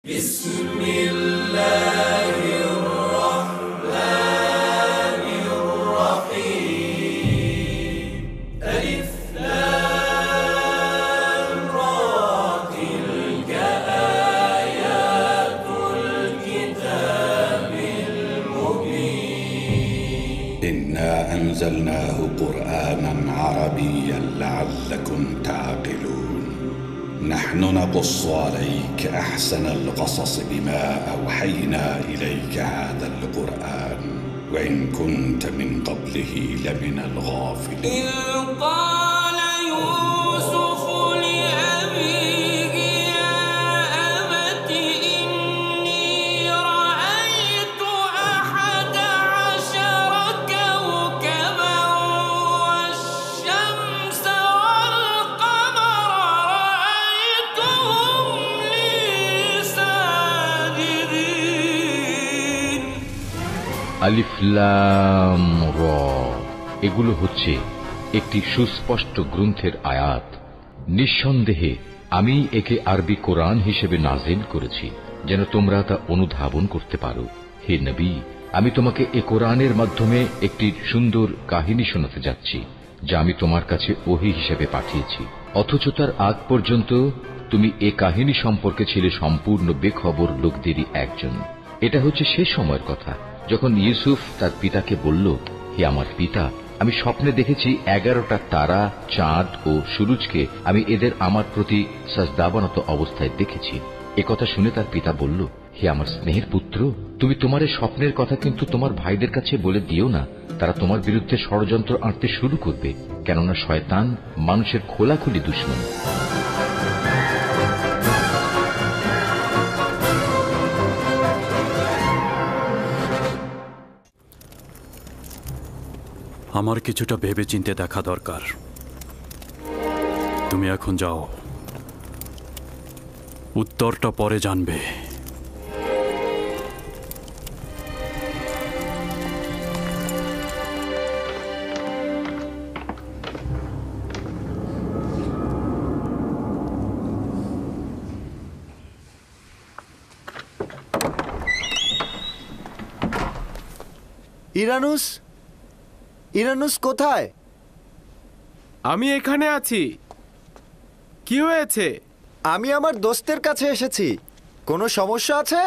بسم الله الرحمن الرحيم ألف لام را تلك آيات الكتاب المبين إنا أنزلناه قرآنا عربيا لعلكم تعقلون نحن نقص عليك أحسن القصص بما أوحينا إليك هذا القرآن وإن كنت من قبله لمن الغافلين إذ قال يوسف لأبيه يا أبت إني رأيت 11 كوكبا والشمس والقمر رأيتهم لي ساجدين আলিফ লাম র এগুলো হচ্ছে একটি সুস্পষ্ট গ্রন্থের আয়াত। নিঃসন্দেহে আমি একে আরবি কোরআন হিসেবে নাজিল করেছি যেন তোমরা তা অনুধাবন করতে পারো। হে নবী, আমি তোমাকে এ কোরআনের মাধ্যমে একটি সুন্দর কাহিনী শোনাতে যাচ্ছি যা আমি তোমার কাছে ওহী হিসেবে পাঠিয়েছি, অথচ তার আগ পর্যন্ত তুমি এ কাহিনী সম্পর্কে ছিলে সম্পূর্ণ বেখবর লোকদেরই একজন। এটা হচ্ছে সে সময়ের কথা যখন ইউসুফ তার পিতাকে বলল, হে আমার পিতা, আমি স্বপ্নে দেখেছি 11টা তারা, চাঁদ ও সূরজকে আমি এদের আমার প্রতি সাজদাবনত অবস্থায় দেখেছি। একথা শুনে তার পিতা বলল, হে আমার স্নেহের পুত্র, তুমি তোমার এই স্বপ্নের কথা কিন্তু তোমার ভাইদের কাছে বলে দিও না, তারা তোমার বিরুদ্ধে ষড়যন্ত্র আঁটতে শুরু করবে, কেননা শয়তান মানুষের খোলাখুলি দুশমন। আমার কিছুটা ভেবেচিন্তে দেখা দরকার। তুমি এখন যাও, উত্তরটা পরে জানবে। ইরানুস, ইরানুস কোথায়? আমি এখানে আছি। কি হয়েছে? আমি আমার দোস্তের কাছে এসেছি। কোনো সমস্যা আছে?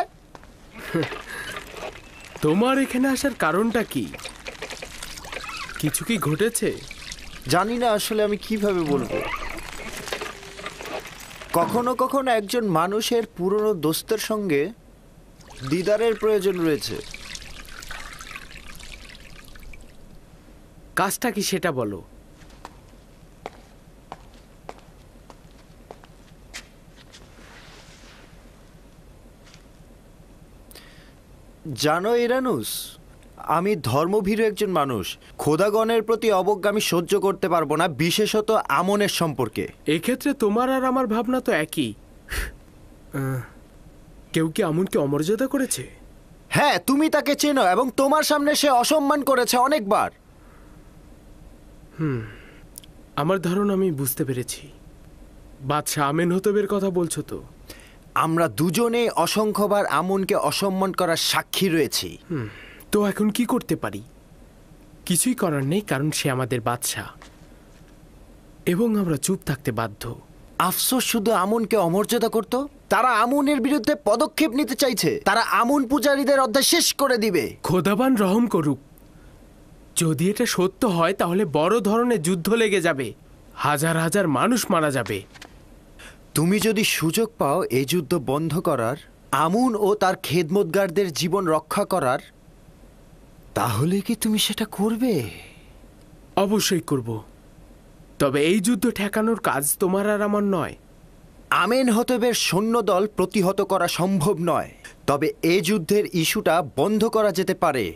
তোমার এখানে আসার কারণটা কি? কিছু কি ঘটেছে? জানি না আসলে আমি কিভাবে বলবো। কখনো কখনো একজন মানুষের পুরনো দোস্তের সঙ্গে দিদারের প্রয়োজন রয়েছে। কাজটা কি সেটা বলো। জানো ইরানুস, আমি ধর্মভীরু একজন মানুষ। খোদাগণের প্রতি অবজ্ঞা আমি সহ্য করতে পারবো না, বিশেষত আমনের সম্পর্কে। এক্ষেত্রে তোমার আর আমার ভাবনা তো একই। কেউ কি আমনকে অমর্যাদা করেছে? হ্যাঁ, তুমি তাকে চেনো এবং তোমার সামনে সে অসম্মান করেছে অনেকবার। আমার ধারণা আমি বুঝতে পেরেছি। বাদশাহ আমেনহতবের কথা বলছো তো? আমরা দুজনে অসংখ্যবার আমনকে অসম্মান করার সাক্ষী রয়েছি। তো এখন কি করতে পারি? কিছুই করার নেই, কারণ সে আমাদের বাদশাহ এবং আমরা চুপ থাকতে বাধ্য। আফসোস শুধু আমনকে অমর্যাদা করত। তারা আমনের বিরুদ্ধে পদক্ষেপ নিতে চাইছে। তারা আমন পূজারীদের অধ্যায় শেষ করে দিবে। খোদাবান রহম করুক। যদি এটা সত্য হয় তাহলে বড় ধরনের যুদ্ধ লেগে যাবে, হাজার হাজার মানুষ মারা যাবে। তুমি যদি সুযোগ পাও এই যুদ্ধ বন্ধ করার, আমুন ও তার খেদমতগারদের জীবন রক্ষা করার, তাহলে কি তুমি সেটা করবে? অবশ্যই করব, তবে এই যুদ্ধ ঠেকানোর কাজ তোমার আর আমার নয়। আমেনহতবের সৈন্যদল প্রতিহত করা সম্ভব নয়, তবে এই যুদ্ধের ইস্যুটা বন্ধ করা যেতে পারে।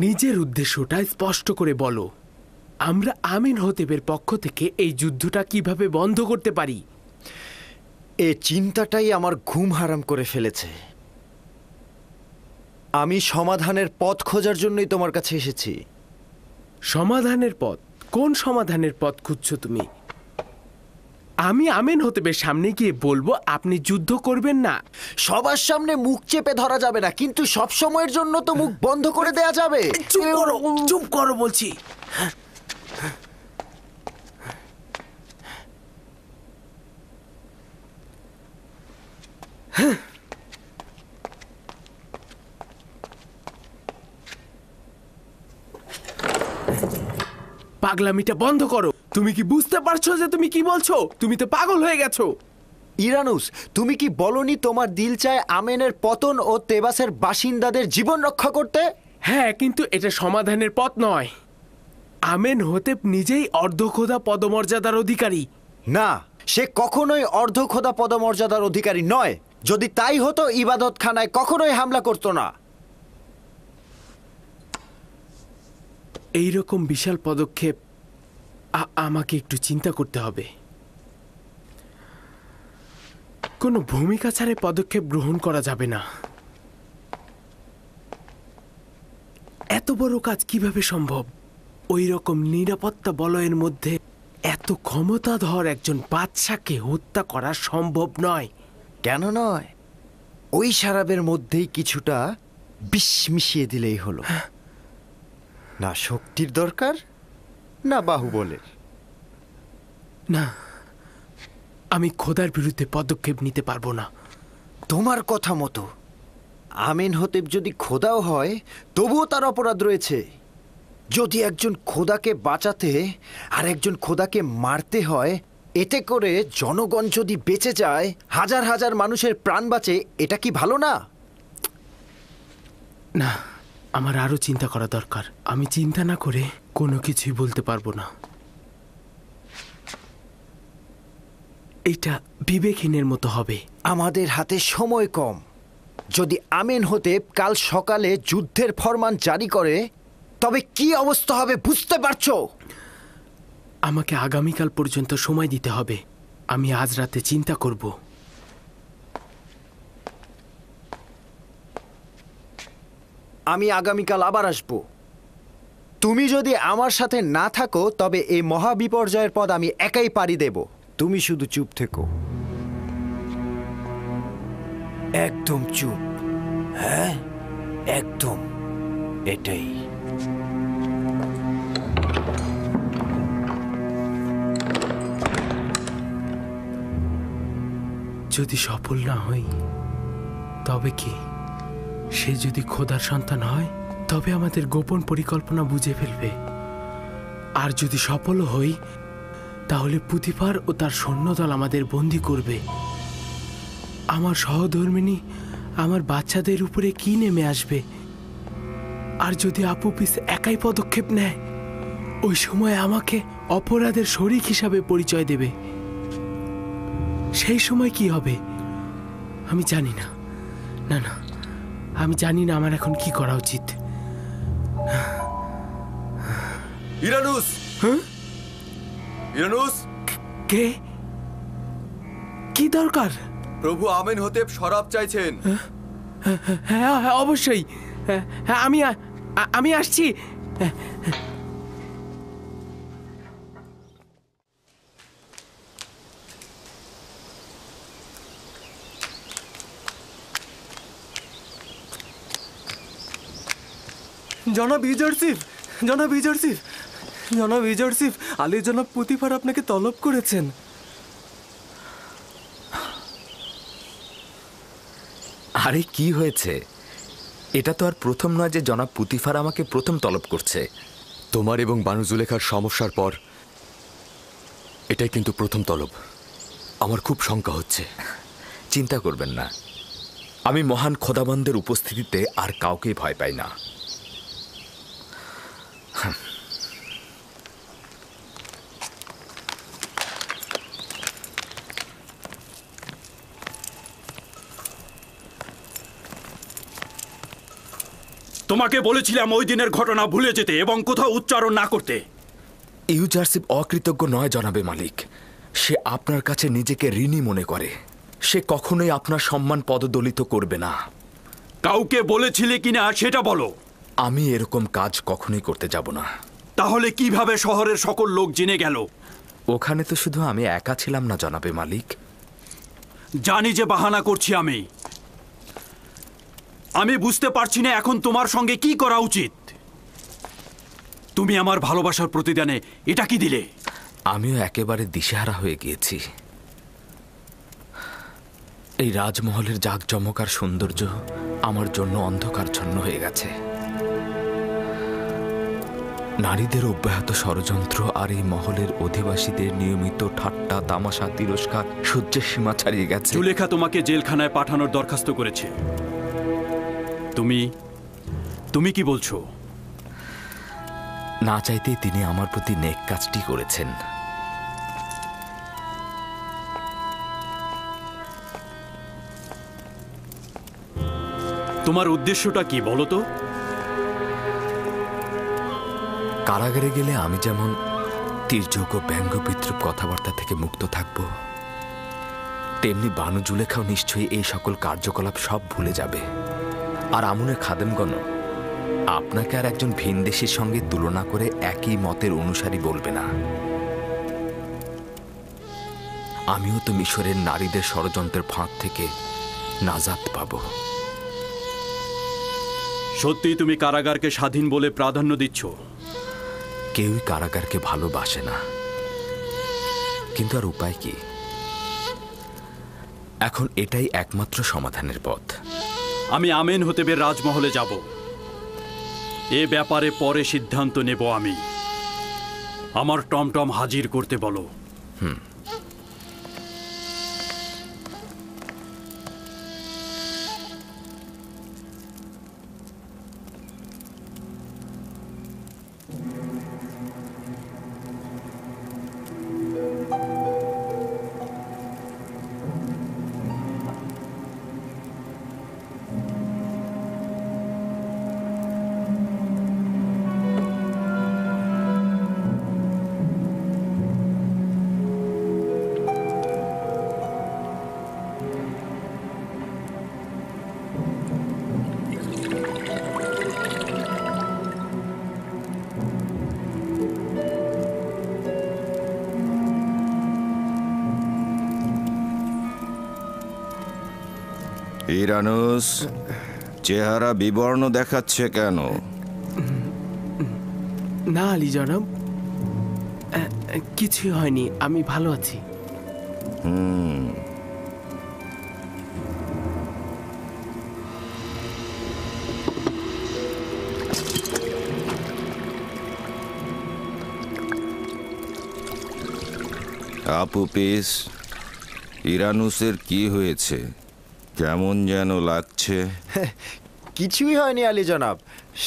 নিজের উদ্দেশ্যটা স্পষ্ট করে বলো। আমরা আমেনহতেবের পক্ষ থেকে এই যুদ্ধটা কিভাবে বন্ধ করতে পারি? এ চিন্তাটাই আমার ঘুম হারাম করে ফেলেছে। আমি সমাধানের পথ খোঁজার জন্যই তোমার কাছে এসেছি। সমাধানের পথ? কোন সমাধানের পথ খুঁজছো তুমি? আমি আমেন হতেবের সামনে গিয়ে বলবো আপনি যুদ্ধ করবেন না। সবার সামনে মুখ চেপে ধরা যাবে না, কিন্তু সব সময়ের জন্য তো মুখ বন্ধ করে দেয়া যাবে। চুপ করো বলছি। পাগলামিটা বন্ধ করো। তুমি কি বুঝতে পারছো যে তুমি কি বলছো? তুমি তো পাগল হয়ে গেছো। ইরানুস, তুমি কি বলনি তোমার দিল চায় আমেনের পতন ও তেবাসের বাসিন্দাদের জীবন রক্ষা করতে? হ্যাঁ, কিন্তু এটা সমাধানের পথ নয়। আমেন হতেব নিজেই অর্ধখোদা পদমর্যাদার অধিকারী। না, সে কখনোই অর্ধখোদা পদমর্যাদার অধিকারী নয়। যদি তাই হতো ইবাদতখানায় কখনোই হামলা করতো না। এইরকম বিশাল পদক্ষেপ আমাকে একটু চিন্তা করতে হবে। কোনো ভূমিকা ছাড়াই পদক্ষেপ গ্রহণ করা যাবে না। এত বড় কাজ কিভাবে সম্ভব? ওই রকম নিরাপত্তা বলয়ের মধ্যে এত ক্ষমতাধর একজন বাদশাকে হত্যা করা সম্ভব নয়। কেন নয়? ওই শারাবের মধ্যেই কিছুটা বিষ মিশিয়ে দিলেই হলো। না শক্তির দরকার, না বাহুবলের। না, আমি খোদার বিরুদ্ধে পদক্ষেপ নিতে পারবো না। তোমার কথা মতো আমিন হতেব যদি খোদাও হয়, তবুও তার অপরাধ রয়েছে। যদি একজন খোদাকে বাঁচাতে আর একজন খোদাকে মারতে হয়, এতে করে জনগণ যদি বেঁচে যায়, হাজার হাজার মানুষের প্রাণ বাঁচে, এটা কি ভালো না? না, আমার আরো চিন্তা করা দরকার। আমি চিন্তা না করে কোনো কিছুই বলতে পারবো না। এটা বিবেকহীনের মতো হবে। আমাদের হাতে সময় কম। যদি আমিন হতেব কাল সকালে যুদ্ধের ফরমান জারি করে, তবে কি অবস্থা হবে বুঝতে পারছো? আমাকে আগামীকাল পর্যন্ত সময় দিতে হবে। আমি আজ রাতে চিন্তা করব। আমি আগামীকাল আবার আসব। তুমি যদি আমার সাথে না থাকো, তবে এই মহাবিপর্যয়ের পদ আমি একাই পাড়ি দেব। তুমি শুধু চুপ থেকো, একদম চুপ। হ্যাঁ, একদম, এটাই। যদি সফল না হই তবে কি? সে যদি খোদার সন্তান হয়, তবে আমাদের গোপন পরিকল্পনা বুঝে ফেলবে। আর যদি সফল হই, তাহলে পুতিফার ও তার সৈন্যদল আমাদের বন্দী করবে। আমার সহধর্মিনী আমার বাচ্চাদের উপরে কি নেমে আসবে? আর যদি আপুপিস একাই পদক্ষেপ নেয়, ওই সময় আমাকে অপরাধের শরিক হিসাবে পরিচয় দেবে। সেই সময় কি হবে আমি জানি না। না না, আমি জানি না আমার এখন কি করা উচিত। ইরানুস! ইরানুস! কে? কি দরকার? প্রভু আমিন হতেব শরাব চাইছেন। হ্যাঁ হ্যাঁ, অবশ্যই। হ্যাঁ, আমি আসছি। জনাব ইজারসিফ, জনাব ইজারসিফ, জনাব ইজারসিফ, আলী জনাব পুতিফার আপনাকে তলব করেছেন। আরে কি হয়েছে? এটা তো আর প্রথম নয় যে জনাব পুতিফার আমাকে প্রথম তলব করছে। তোমার এবং বানু জুলেখার সমস্যার পর এটাই কিন্তু প্রথম তলব। আমার খুব শঙ্কা হচ্ছে। চিন্তা করবেন না, আমি মহান খোদাবন্দের উপস্থিতিতে আর কাউকেই ভয় পাই না। তোমাকে বলেছিলাম ওই দিনের ঘটনা ভুলে যেতে এবং কোথাও উচ্চারণ না করতে। ইউজারসিফ অকৃতজ্ঞ নয় জনাবে মালিক। সে আপনার কাছে নিজেকে ঋণী মনে করে। সে কখনোই আপনার সম্মান পদদলিত করবে না। কাউকে বলেছিলে কিনা সেটা বলো। আমি এরকম কাজ কখনোই করতে যাব না। তাহলে কিভাবে শহরের সকল লোক জেনে গেল ওখানে তো শুধু আমি একা ছিলাম না জনাবে মালিক। জানি যে বাহানা করছি আমি বুঝতে পারছি না এখন তোমার সঙ্গে কি করা উচিত। তুমি আমার ভালোবাসার প্রতিদানে এটা কি দিলে? আমিও একেবারে দিশেহারা হয়ে গিয়েছি। এই রাজমহলের জাঁকজমক আর সৌন্দর্য আমার জন্য অন্ধকারচ্ছন্ন হয়ে গেছে। নারীদের অব্যাহত ষড়যন্ত্র আর এই মহলের অধিবাসীদের নিয়মিত ঠাট্টা তামাশা তিরস্কার সহ্যের সীমা ছাড়িয়ে গেছে। জুলেখা তোমাকে জেলখানায় পাঠানোর দরখাস্ত করেছে। তুমি কি বলছো? না চাইতেই তিনি আমার প্রতি নেক কাজটি করেছেন। তোমার উদ্দেশ্যটা কি বলো তো? কারাগারে গেলে আমি যেমন তির্যক ও ব্যঙ্গ বিদ্রুপ কথাবার্তা থেকে মুক্ত থাকব, তেমনি বানু জুলেখাও নিশ্চয়ই এই সকল কার্যকলাপ সব ভুলে যাবে। আর আমুনের খাদেমগণ আপনাকে আর একজন ভিনদেশীর সঙ্গে তুলনা করে একই মতের অনুসারী বলবে না। আমিও তো মিশরের নারীদের ষড়যন্ত্রের ফাঁক থেকে নাজাত পাব। সত্যি তুমি কারাগারকে স্বাধীন বলে প্রাধান্য দিচ্ছ? কেউই কারাগারকে ভালোবাসে না, কিন্তু আর উপায় কি? এখন এটাই একমাত্র সমাধানের পথ। আমি আমেন হতেবের রাজমহলে যাব। এ ব্যাপারে পরে সিদ্ধান্ত নেব আমি। আমার টমটম হাজির করতে বলো। ইরানুস, চেহারা বিবর্ণ দেখাচ্ছে কেন? না আলী জনাব, কিছুই হয়নি, আমি ভালো আছি। আপু পিস, ইরানুসের কি হয়েছে? কেমন যেন লাগছে। কিছুই হয়নি আলী জনাব,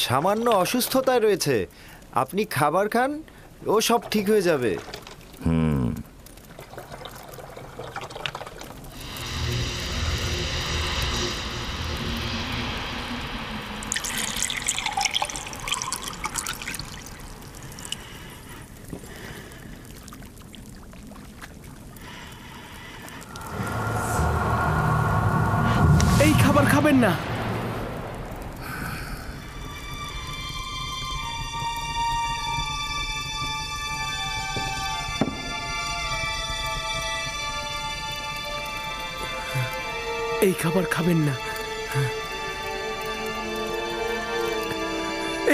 সামান্য অসুস্থতায় রয়েছে। আপনি খাবার খান, ও সব ঠিক হয়ে যাবে। এই খাবার খাবেন না। এই খাবার খাবেন না।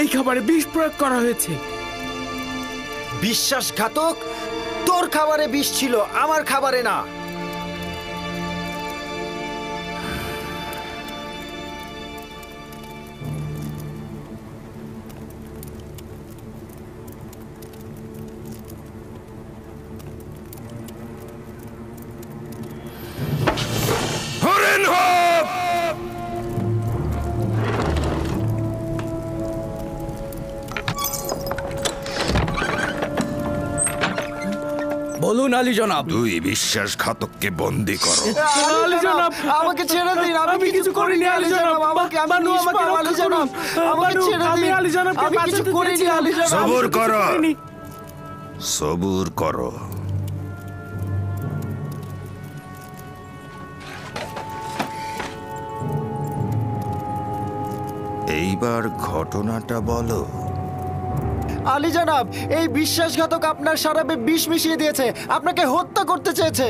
এই খাবারে বিষ প্রয়োগ করা হয়েছে। বিশ্বাসঘাতক! তোর খাবারে বিষ ছিল, আমার খাবারে না। বলুন আলী জনাব। দুই বিশ্বাসঘাতককে বন্দী করো। আলী জনাব, আমাকে ছেড়ে দিন, আমি কিছু করিনি আলী জনাব। আমাকে আলী জনাব, আমাকে ছেড়ে দিন। আলী জনাবকে আমি কিছু করিনি আলী জনাব। সবুর করো, সবুর করো। এইবার ঘটনাটা বলো। আলী জনাব, এই বিশ্বাসঘাতক আপনার শরাবে বিষ মিশিয়ে দিয়েছে, আপনাকে হত্যা করতে চেয়েছে।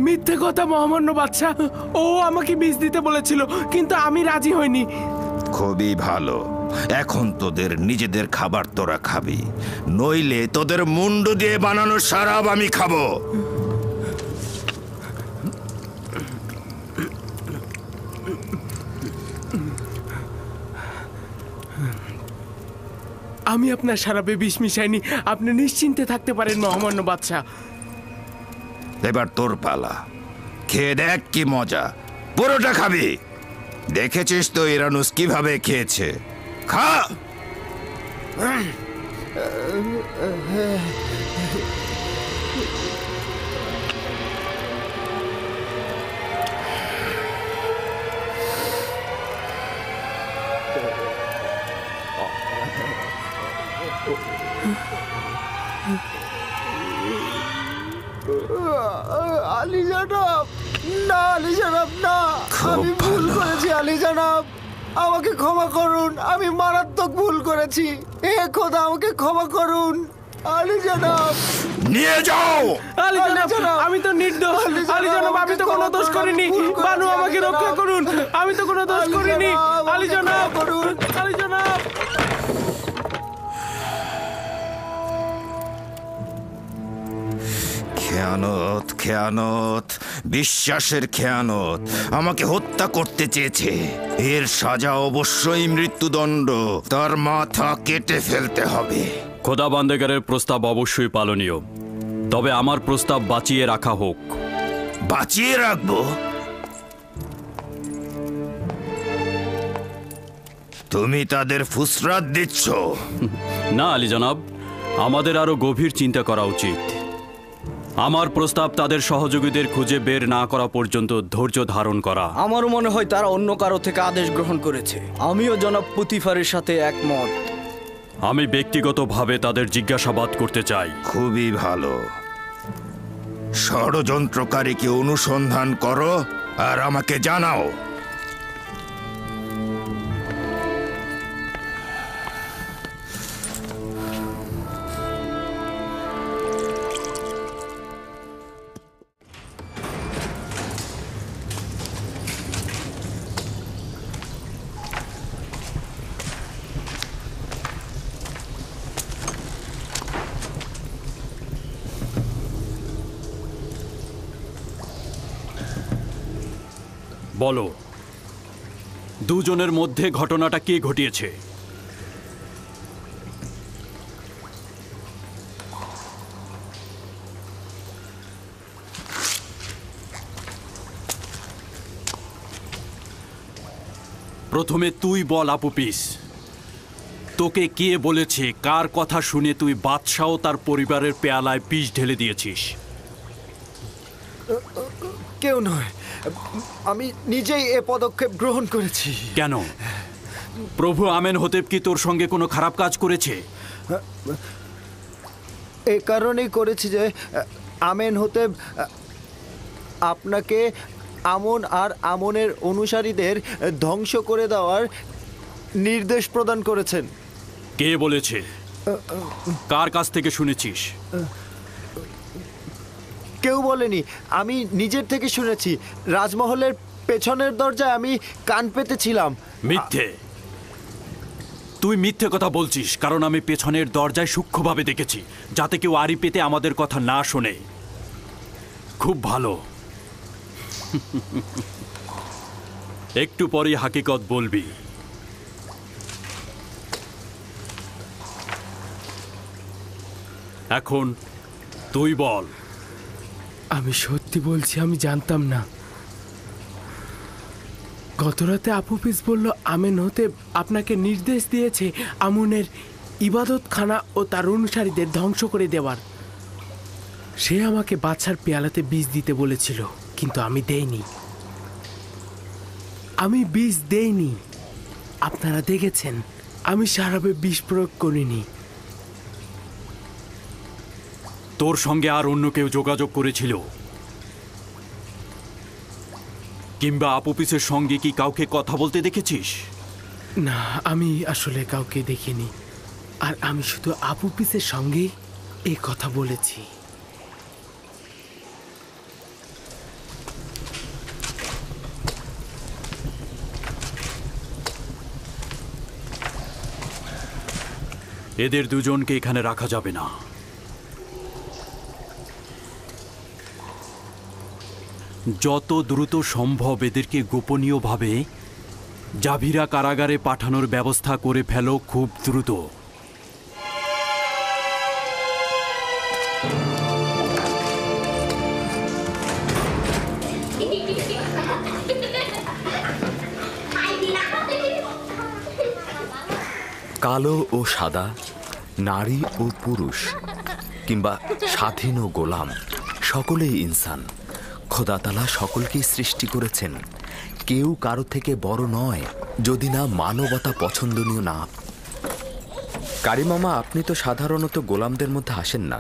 মিথ্যে কথা মহামান্য বাদশাহ, ও আমাকে বিষ দিতে বলেছিল, কিন্তু আমি রাজি হইনি। খুবই ভালো, এখন তোদের নিজেদের খাবার তোরা খাবি, নইলে তোদের মুন্ডু দিয়ে বানানো শরাব আমি খাবো। আমি আপনার শরাবে বিষ মিশাইনি, আপনি নিশ্চিন্তে থাকতে পারেন মহামান্য বাদশাহ। এবার তোর পালা, খেয়ে দেখ কি মজা, পুরোটা খাবি। দেখেছিস তো ইরানুস কিভাবে খেয়েছে, খা। আলী জনাব, না আলী জনাব, না, আমি ভুল করেছি আলী জনাব, আমাকে ক্ষমা করুন, আমি মারাত্মক ভুল করেছি, হে খোদা আমাকে ক্ষমা করুন আলী জনাব। নিয়ে যাও। আলী জনাব, আমি তো নির্দোষ। আলী জনাব, আমি তো কোনো দোষ করিনি। বানু, আমাকে রক্ষা করুন, আমি তো কোনো দোষ করিনি। আলী জনাব, আলী জনাব। খেয়ানত, খেয়ানত, বিশ্বাসের খেয়ানত, আমাকে হত্যা করতে চেয়েছে। এর সাজা অবশ্যই মৃত্যুদণ্ড, তার মাথা কেটে ফেলতে হবে। খোদা বান্দেগারের প্রস্তাব অবশ্যই পালনীয়, তবে আমার প্রস্তাব বাঁচিয়ে রাখা হোক। বাঁচিয়ে রাখবো? তুমি তাদের ফুসরাত দিচ্ছ? না আলী জনাব, আমাদের আরো গভীর চিন্তা করা উচিত। আমার প্রস্তাব তাদের সহযোগীদের খুঁজে বের না করা পর্যন্ত ধৈর্য ধারণ করা। আমারও মনে হয় তারা অন্য কারো থেকে আদেশ গ্রহণ করেছে। আমিও জনাব পুতিফারের সাথে একমত। আমি ব্যক্তিগতভাবে তাদের জিজ্ঞাসাবাদ করতে চাই। খুবই ভালো, ষড়যন্ত্রকারীকে অনুসন্ধান করো আর আমাকে জানাও। বলো, দুজনের মধ্যে ঘটনাটা কে ঘটিয়েছে? প্রথমে তুই বল আপুপিস, তোকে কে বলেছে, কার কথা শুনে তুই বাদশাহ ও তার পরিবারের পেয়ালায় বিষ ঢেলে দিয়েছিস? কেউ নয়, আমি নিজেই এ পদক্ষেপ গ্রহণ করেছি। কেন? প্রভু আমেনহোতেব কি তোর সঙ্গে কোনো খারাপ কাজ করেছে? এ কারণেই করেছি যে আমেনহোতেব আপনাকে আমন আর আমনের অনুসারীদের ধ্বংস করে দেওয়ার নির্দেশ প্রদান করেছেন। কে বলেছে? কার কাছ থেকে শুনেছিস? কেউ বলেনি, আমি নিজের থেকে শুনেছি। রাজমহলের পেছনের দরজায় আমি কান পেতেছিলাম। মিথ্যে, তুই মিথ্যে কথা বলছিস, কারণ আমি পেছনের দরজায় সূক্ষ্মভাবে দেখেছি, যাতে কেউ আড়ি পেতে আমাদের কথা না শোনে। খুব ভালো, একটু পরেই হাকিকত বলবি। এখন তুই বল। আমি সত্যি বলছি, আমি জানতাম না। গতরাতে আপুপিস বলল আমেনহোতেব আপনাকে নির্দেশ দিয়েছে আমুনের ইবাদতখানা ও তার অনুসারীদের ধ্বংস করে দেওয়ার। সে আমাকে বাদশার পেয়ালাতে বীজ দিতে বলেছিল, কিন্তু আমি দেইনি। আমি বীজ দেইনি। আপনারা দেখেছেন, আমি শরাবে বিষ প্রয়োগ করিনি। তোর সঙ্গে আর অন্য কেউ যোগাযোগ করেছিল? কিংবা আপুপিসের সঙ্গে কি কাউকে কথা বলতে দেখেছিস? না, আমি আসলে কাউকে দেখিনি। আর আমি শুধু আবু পিসের সঙ্গে এই কথা বলেছি। এদের দুজনকে এখানে রাখা যাবে না। যত দ্রুত সম্ভব এদেরকে গোপনীয়ভাবে জাভিরা কারাগারে পাঠানোর ব্যবস্থা করে ফেলো, খুব দ্রুত। কালো ও সাদা, নারী ও পুরুষ, কিংবা স্বাধীন ও গোলাম, সকলেই ইনসান। খোদা তাআলা সকলকেই সৃষ্টি করেছেন। কেউ কারো থেকে বড় নয় যদি না মানবতা পছন্দনীয় না। কারি মামা, আপনি তো সাধারণত গোলামদের মধ্যে আসেন না,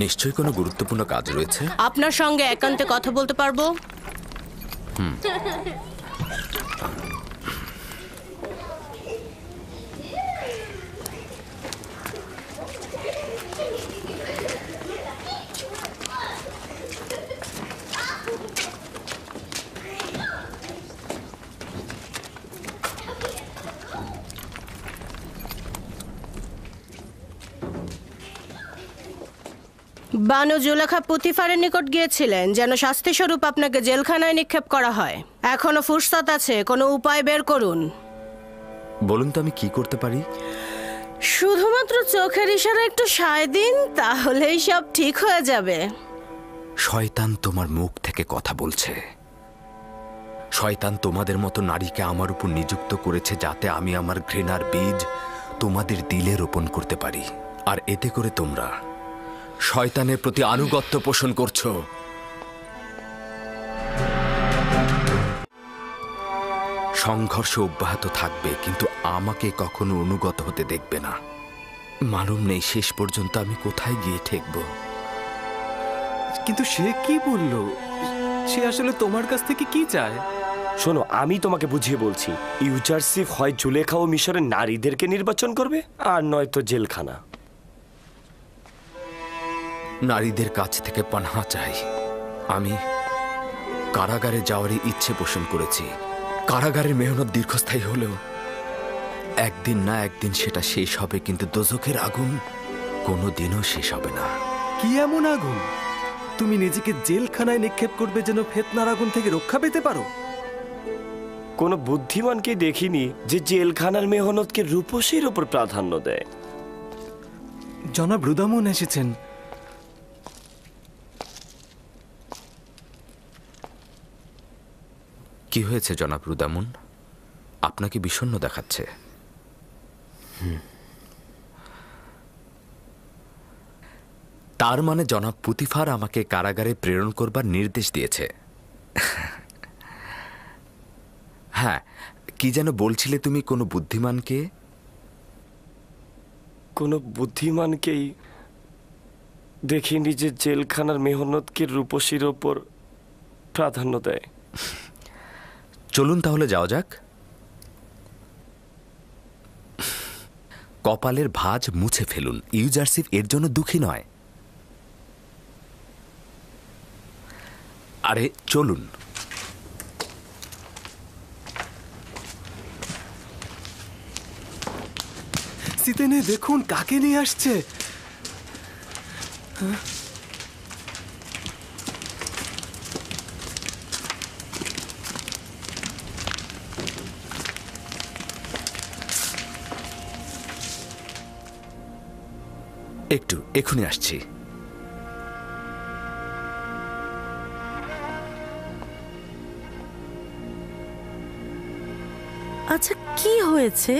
নিশ্চয়ই কোনো গুরুত্বপূর্ণ কাজ রয়েছে। আপনার সঙ্গে একান্তে কথা বলতে পারবো? বানু জুলেখা পুতিফারের নিকট গিয়েছিলেন যেন শাস্তিস্বরূপ আপনাকে জেলখানায় নিক্ষেপ করা হয়। এখনো ফুরসত আছে, কোনো উপায় বের করুন। বলুন তো আমি কি করতে পারি? শুধুমাত্র চোখের ইশারা একটু সায় দিন, তাহলেই সব ঠিক হয়ে যাবে। শয়তান তোমার মুখ থেকে কথা বলছে। শয়তান তোমাদের মতো নারীকে আমার উপর নিযুক্ত করেছে যাতে আমি আমার ঘৃণার বীজ তোমাদের দিলে রোপণ করতে পারি, আর এতে করে তোমরা শয়তানের প্রতি আনুগত্য পোষণ করছো। সংঘর্ষ অব্যাহত থাকবে, কিন্তু আমাকে কখনো অনুগত হতে দেখবে না। মালুম নেই শেষ পর্যন্ত আমি কোথায় গিয়ে ঠেকব। কিন্তু সে কি বলল? সে আসলে তোমার কাছ থেকে কি চায়? শোনো, আমি তোমাকে বুঝিয়ে বলছি। ইউজারসিফ হয় জুলেখা ও মিশরের নারীদেরকে নির্বাচন করবে, আর নয়তো জেলখানা। নারীদের কাছ থেকে পানাহা চাই। আমি কারাগারে যাওয়ারই ইচ্ছে পোষণ করেছি। কারাগারের মেহনত দীর্ঘস্থায়ী হলেও একদিন না একদিন সেটা শেষ হবে, কিন্তু দোজখের আগুন কোনোদিনও শেষ হবে না। কি এমন আগুন? তুমি নিজেকে জেলখানায় নিক্ষেপ করবে যেন ফিতনার আগুন থেকে রক্ষা পেতে পারো? কোনো বুদ্ধিমানকে দেখিনি যে জেলখানার মেহনতকে রূপসীর উপর প্রাধান্য দেয়। জনাব রুদামুন এসেছেন। কি হয়েছে জনাব রুদামুন? আপনাকে বিষণ্ণ দেখাচ্ছে। তার মানে জনাব পুতিফার আমাকে কারাগারে প্রেরণ করবার নির্দেশ দিয়েছে। হ্যাঁ, কি যেন বলছিলে তুমি? কোনো বুদ্ধিমানকে? কোনো বুদ্ধিমানকেই দেখিনি যে জেলখানার মেহনতকে রূপসীর ওপর প্রাধান্য দেয়। চলুন তাহলে যাওয়া যাক। কপালের ভাঁজ মুছে ফেলুন। ইউজারসিফ এর জন্য দুঃখী নয়। আরে চলুন। সিতেনে দেখুন কাকে নিয়ে আসছে। একটু এখনই আসছি। আচ্ছা, কি হয়েছে?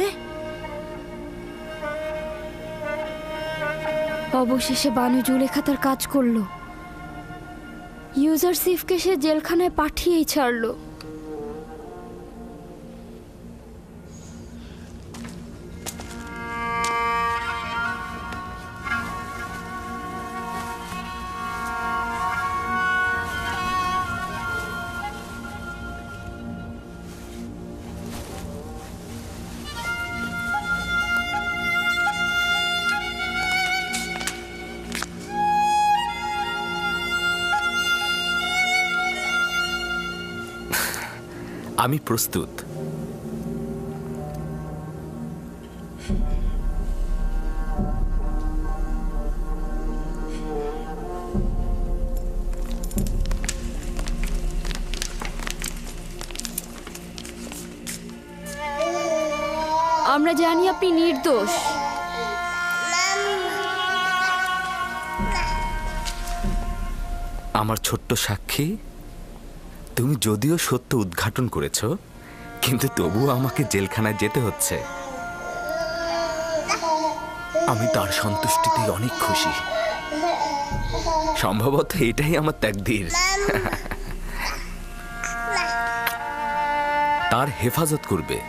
অবশেষে বানু জুলেখা তার কাজ করলো। ইউজারসিফকে সে জেলখানায় পাঠিয়েই ছাড়লো। আমি প্রস্তুত। আমরা জানি আপনি নির্দোষ। আমার ছোট্ট সাক্ষী, তুমি যদিও সত্য উদ্ঘাটন করেছ, কিন্তু তবুও আমাকে জেলখানায় যেতে হচ্ছে। আমি তার সন্তুষ্টিতেই অনেক খুশি। সম্ভবত এটাই আমার তাকদীর। তার হেফাজত করবে।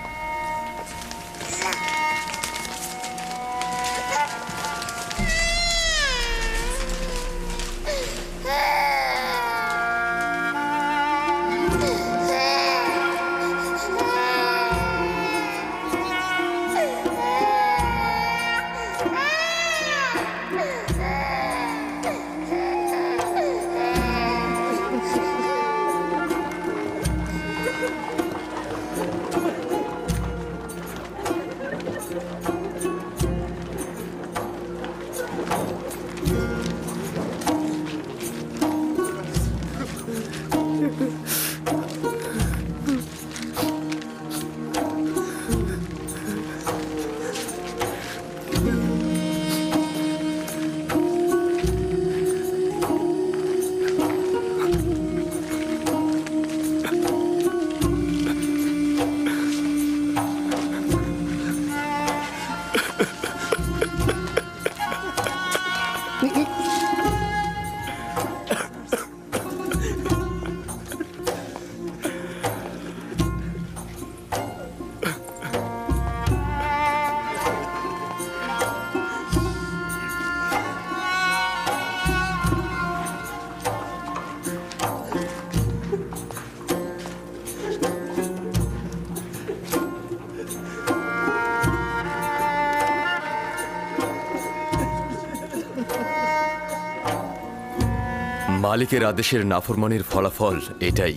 মালিকের আদেশের নাফরমানির ফলাফল এটাই।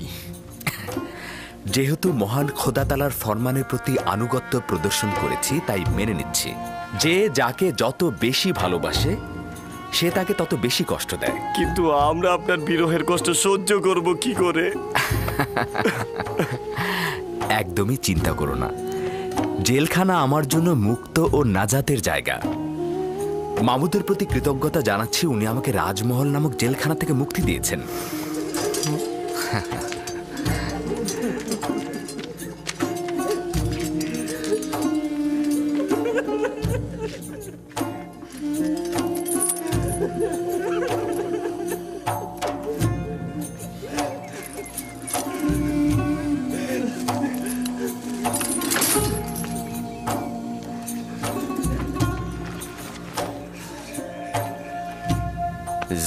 যেহেতু মহান খোদাতালার ফরমানের প্রতি আনুগত্য প্রদর্শন করেছি, তাই মেনে নিচ্ছি যে যাকে যত বেশি ভালোবাসে সে তাকে তত বেশি কষ্ট দেয়। কিন্তু আমরা আপনার বিরহের কষ্ট সহ্য করব কি করে? একদমই চিন্তা করো না, জেলখানা আমার জন্য মুক্ত ও নাজাতের জায়গা। মামুদের প্রতি কৃতজ্ঞতা জানাচ্ছি, উনি আমাকে রাজমহল নামক জেলখানা থেকে মুক্তি দিয়েছেন।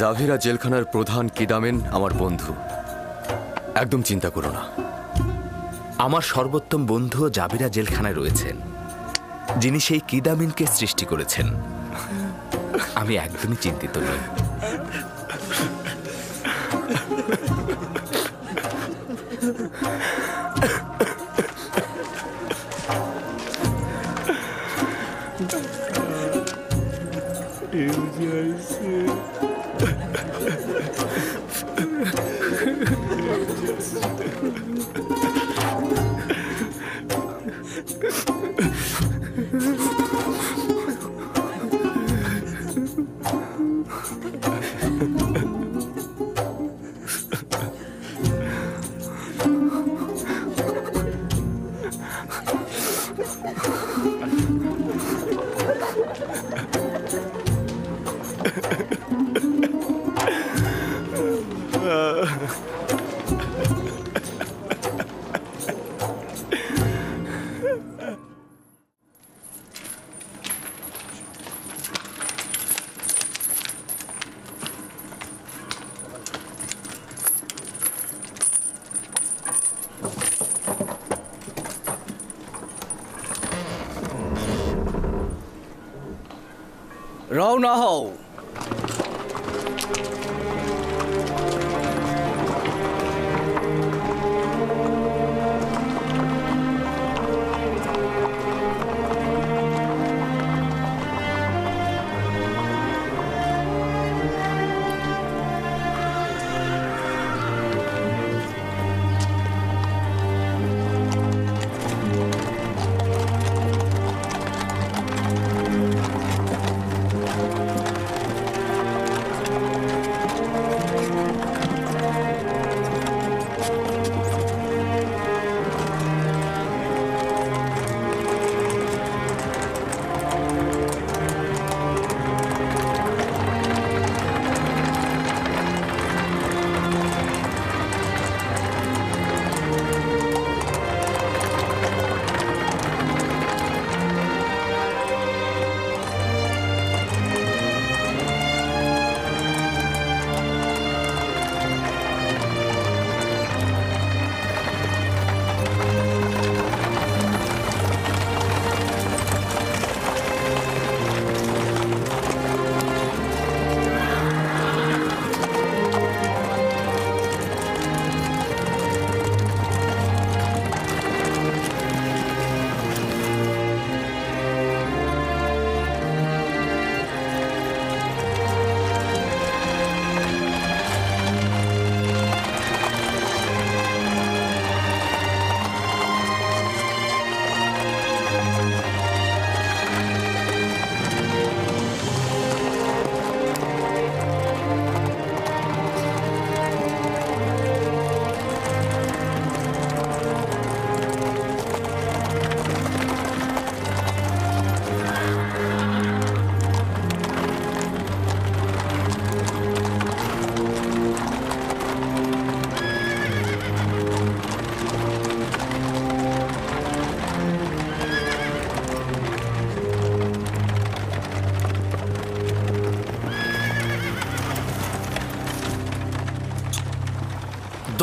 জাভিরা জেলখানার প্রধান কিদামেন আমার বন্ধু, একদম চিন্তা করো না। আমার সর্বোত্তম বন্ধুও জাভিরা জেলখানায় রয়েছেন, যিনি সেই কিদামিনকে সৃষ্টি করেছেন। আমি একদমই চিন্তিত নই। রওনা হও।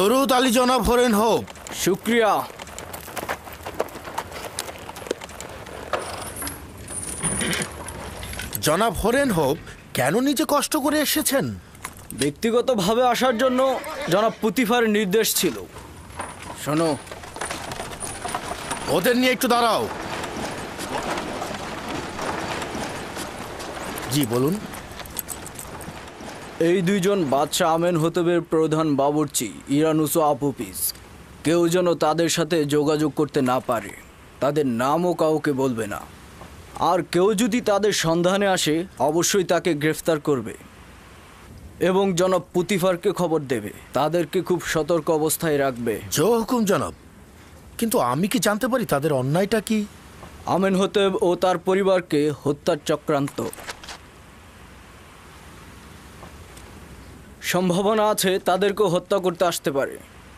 দরুদ আলী জনাব হরেন হোক। শুক্রিয়া। জনাব হরেন হোক কেন নিজে কষ্ট করে এসেছেন? ব্যক্তিগতভাবে আসার জন্য জনাব পুতিফারের নির্দেশ ছিল। শোনো, ওদের নিয়ে একটু দাঁড়াও। জি বলুন। এই দুইজন বাদশাহ আমেন হতেবের প্রধান বাবুর্চি ইরানুস ও আপুপিস। কেউ যেন তাদের সাথে যোগাযোগ করতে না পারে, তাদের নামও কাউকে বলবে না। আর কেউ যদি তাদের সন্ধানে আসে অবশ্যই তাকে গ্রেফতার করবে এবং জনাব পুতিফারকে খবর দেবে। তাদেরকে খুব সতর্ক অবস্থায় রাখবে। জো হুকুম জনাব। কিন্তু আমি কি জানতে পারি তাদের অন্যায়টা কি? আমেন হতেব ও তার পরিবারকে হত্যার চক্রান্ত। সম্ভাবনা আছে তাদেরকেও হত্যা করতে আসতে পারে।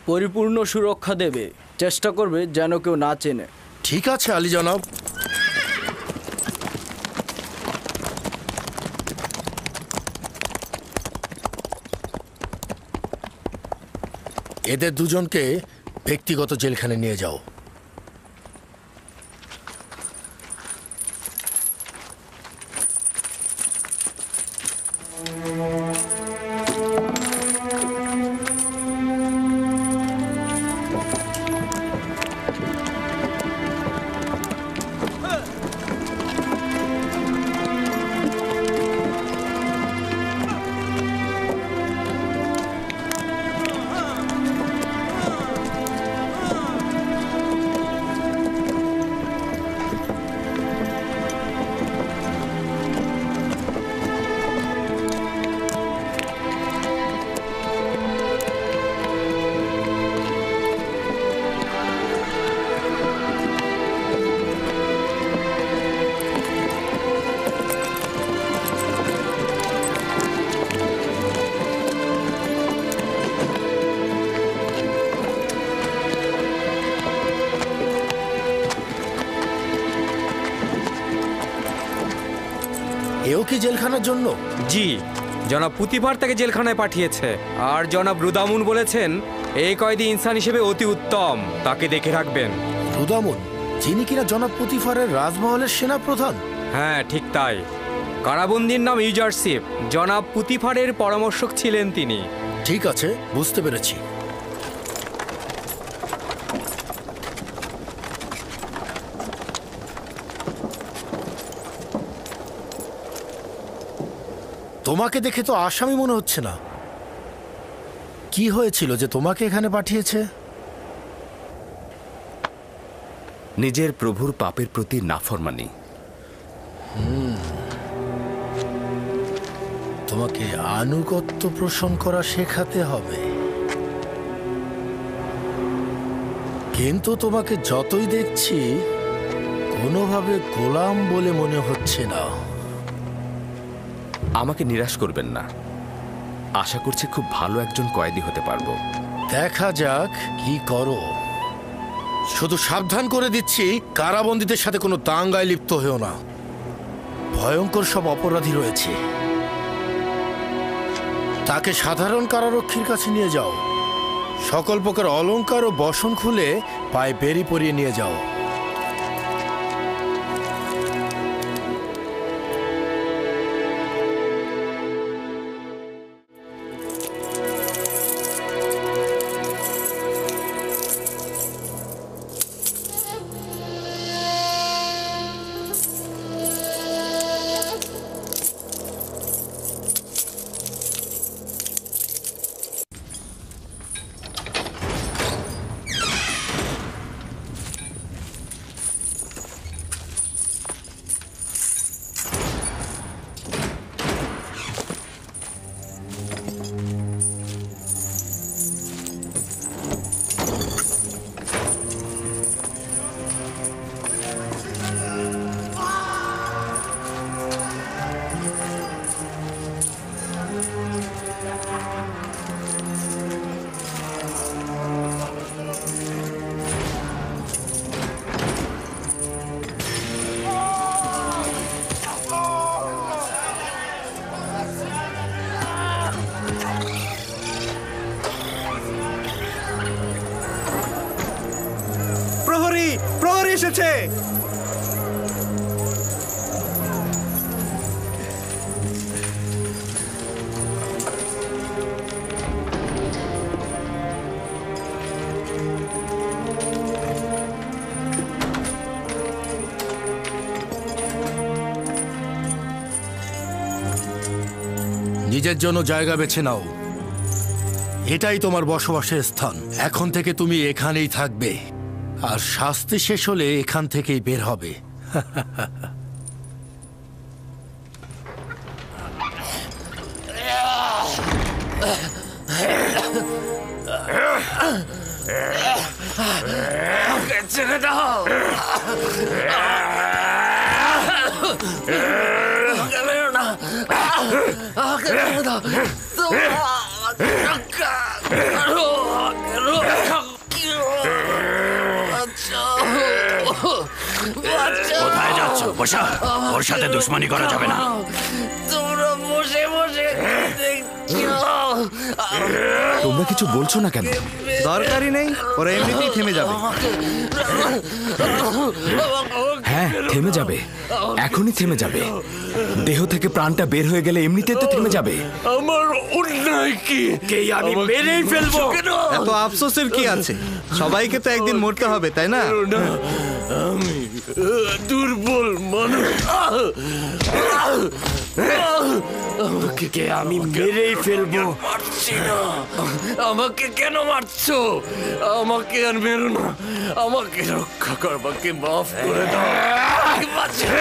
পরিপূর্ণ সুরক্ষা দেবে, চেষ্টা করবে যেন কেউ না চেনে। ঠিক আছে আলী জনাব। এদের দুজনকে ব্যক্তিগত জেলখানে নিয়ে যাও। এও কি জেলখানার জন্য? জি, জনাব পুতিফার তাকে জেলখানায় পাঠিয়েছে। আর জনাব রুদামুন বলেছেন এই কয়েদি ইনসান হিসেবে অতি উত্তম, তাকে দেখে রাখবেন। রুদামুন, যিনি কিনা জনাব পুতিফারের রাজমহলের সেনাপ্রধান? হ্যাঁ, ঠিক তাই। কারাবন্দির নাম ইউজারশিপ। জনাব পুতিফারের পরামর্শক ছিলেন তিনি। ঠিক আছে, বুঝতে পেরেছি। তোমাকে দেখে তো আসামি মনে হচ্ছে না। কি হয়েছিল যে তোমাকে এখানে পাঠিয়েছে? নিজের প্রভুর পাপের প্রতি নাফরমানি। তোমাকে আনুগত্য পোষণ করা শেখাতে হবে। কিন্তু তোমাকে যতই দেখছি কোনোভাবে গোলাম বলে মনে হচ্ছে না। আমাকে নিরাশ করবেন না। আশা করছি খুব ভালো একজন কয়েদি হতে পারবো। দেখা যাক কি করো। শুধু সাবধান করে দিচ্ছি, কারাবন্দীদের সাথে কোনো দাঙ্গায় লিপ্ত হয়েও না। ভয়ঙ্কর সব অপরাধী রয়েছে। তাকে সাধারণ কারারক্ষীর কাছে নিয়ে যাও। সকল প্রকার অলংকার ও বসন খুলে পায়ে বেরি পরিয়ে নিয়ে যাও। এসেছে। নিজের জন্য জায়গা বেছে নাও, এটাই তোমার বসবাসের স্থান। এখন থেকে তুমি এখানেই থাকবে, আর শাস্তি শেষ হলে এখান থেকেই বের হবে। ছেড়ে দাও। কোথায় যাচ্ছ? বসা, ওর সাথে দুশ্মনী করা যাবে না। তোমরা বসে বসে তোমরা কিছু বলছো না কেন? দরকারই নেই, ওরা এমনিতেই থেমে যাবে। হ্যাঁ, থেমে যাবে, এখনই থেমে যাবে। দেহ থেকে প্রাণটা বের হয়ে গেলে এমনিতে তো থেমে যাবে। আমার অন্যায় কি? আমি মেরেই ফেলবো। এত আফসোসের কি আছে? সবাইকে তো একদিন মরতে হবে, তাই না? আমি দুর্বল মানুষ, আমি মেরেই ফেলবো। মারছি না। আমাকে কেন মারছো? আমাকে আর মেরো না, আমাকে রক্ষা করবাকে মাফ করে দাও। আমাকে বাঁচাও।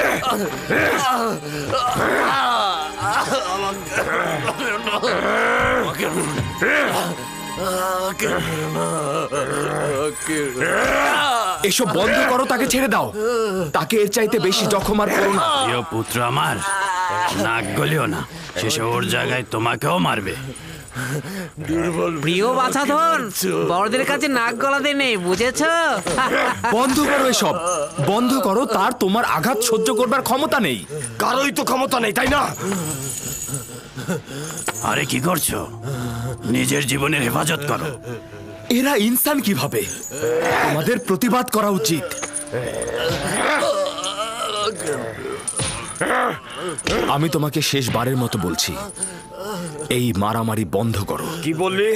এসব বন্ধ করো, তাকে ছেড়ে দাও। তাকে এর চাইতে বেশি জখম আর করো না। প্রিয় পুত্র আমার, নাক গলিও না, শেষে ওর জায়গায় তোমাকেও মারবে। প্রিয় বাছাধন, বড়দের কাছে নাক গলাতে নেই, বুঝেছো? বন্ধ করো এসব, বন্ধ করো। তার তোমার আঘাত সহ্য করবার ক্ষমতা নেই। কারোই তো ক্ষমতা নেই, তাই না? আরে কি করছো? নিজের জীবনের হেফাজত করো। এরা ইনসান কিভাবে? আমাদের প্রতিবাদ করা উচিত। আমি তোমাকে শেষবারের মতো বলছি, এই মারামারি বন্ধ করো। কি বললি?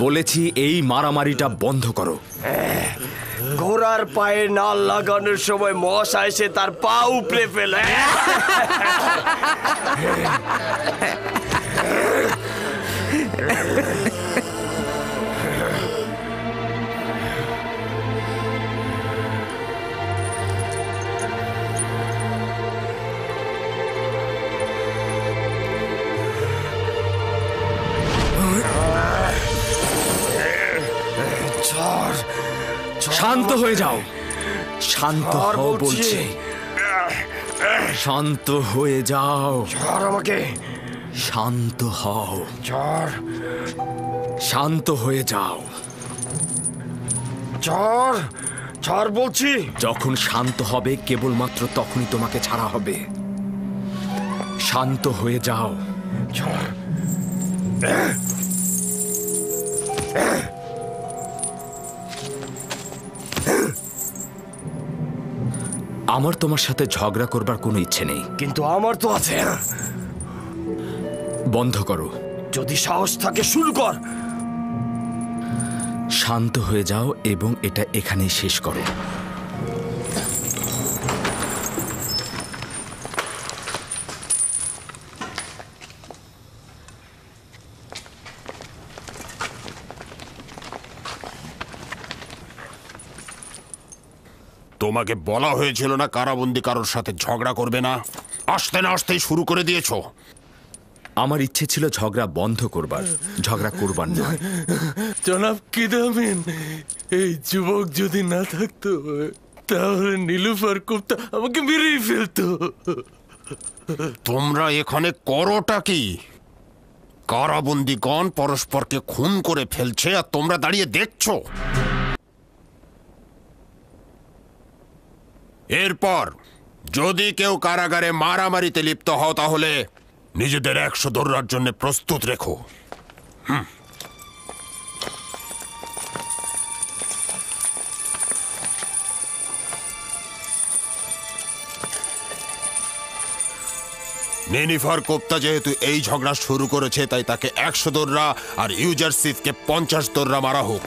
বলেছি এই মারামারিটা বন্ধ করো। ঘোড়ার পায়ে নাল লাগানোর সময় মশা এসে তার পা উপড়ে ফেলে। শান্ত হয়ে যাও, শান্ত হও বলছি। শান্ত হয়ে যাও। আমাকে শান্ত হও। শান্ত হয়ে যাও। ছাড় বলছি। যখন শান্ত হবে কেবলমাত্র তখনই তোমাকে ছাড়া হবে। শান্ত হয়ে যাও। আমার তোমার সাথে ঝগড়া করবার কোনো ইচ্ছে নেই, কিন্তু আমার তো আছে। বন্ধ করো। যদি সাহস থাকে শুরু কর। শান্ত হয়ে যাও এবং এটা এখানেই শেষ করো। তোমাকে বলা হয়েছিল না কারাবন্দি কারোর সাথে ঝগড়া করবে না? আসতে না আসতেই শুরু করে দিয়েছো। আমার ইচ্ছে ছিল ঝগড়া বন্ধ করবার, ঝগড়া করবার নয়। জনাব কিদামিন, এই যুবক যদি না থাকতো তাহলে নীলুফার কুপ্তা আমাকে মেরেই ফেলতো। তোমরা এখানে করোটা কি? কারাবন্দিগণ পরস্পরকে খুন করে ফেলছে আর তোমরা দাঁড়িয়ে দেখছো। এরপর যদি কেউ কারাগারে মারামারিতে লিপ্ত হও তাহলে নিজেদের 100 দৌড়ার জন্য প্রস্তুত রেখো। নেনিফার কোপ্তা যেহেতু এই ঝগড়া শুরু করেছে, তাই তাকে 100 দোররা আর ইউজারসিফকে 50 দোররা মারা হোক।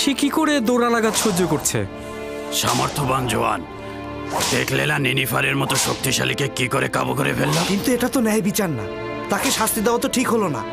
সে কি করে দৌড়ালাগাত সহ্য করছে? সামর্থ্যবান জওয়ান। দেখলে না নেনিফারের মতো শক্তিশালীকে কি করে কাবু করে ফেলল। কিন্তু এটা তো ন্যায় বিচার না, তাকে শাস্তি দেওয়া তো ঠিক হলো না।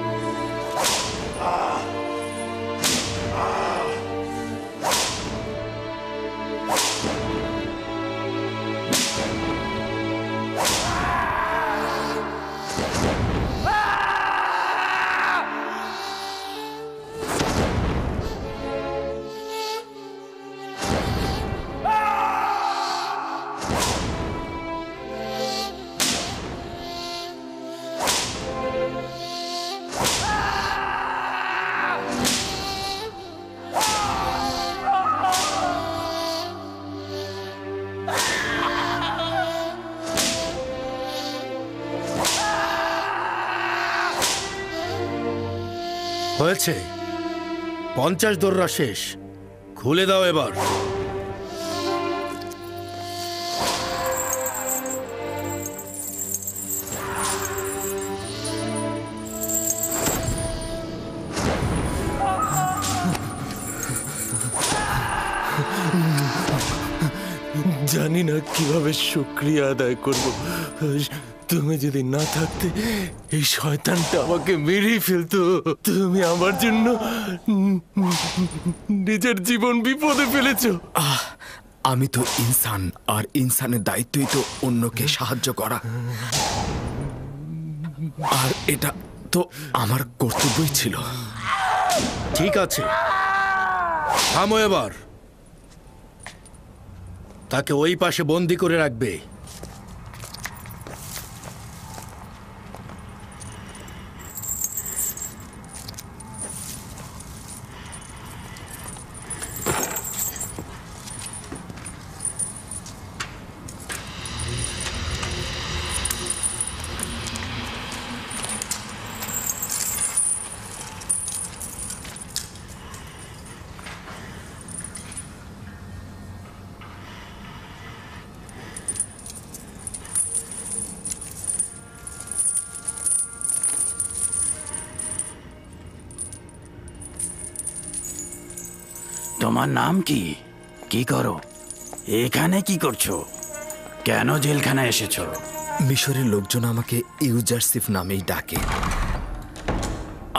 হয়েছে, 50 দোররা শেষ, খুলে দাও এবার। জানি না কিভাবে শুকরিয়া আদায় করব। তুমি যদি না থাকতে এই শয়তানটা আমাকে মেরেই ফেলতো। তুমি আমার জন্য নিজের জীবন বিপদে ফেলেছো। আমি তো ইনসান, আর ইনসানের দায়িত্বই তো অন্যকে সাহায্য করা, আর এটা তো আমার কর্তব্যই ছিল। ঠিক আছে, থামো এবার। তাকে ওই পাশে বন্দি করে রাখবে। তোমার নাম কি? কি করো এখানে? কি করছো? কেন জেলখানায় এসেছো? মিশরের লোকজন আমাকে ইউজারসিফ নামেই ডাকে,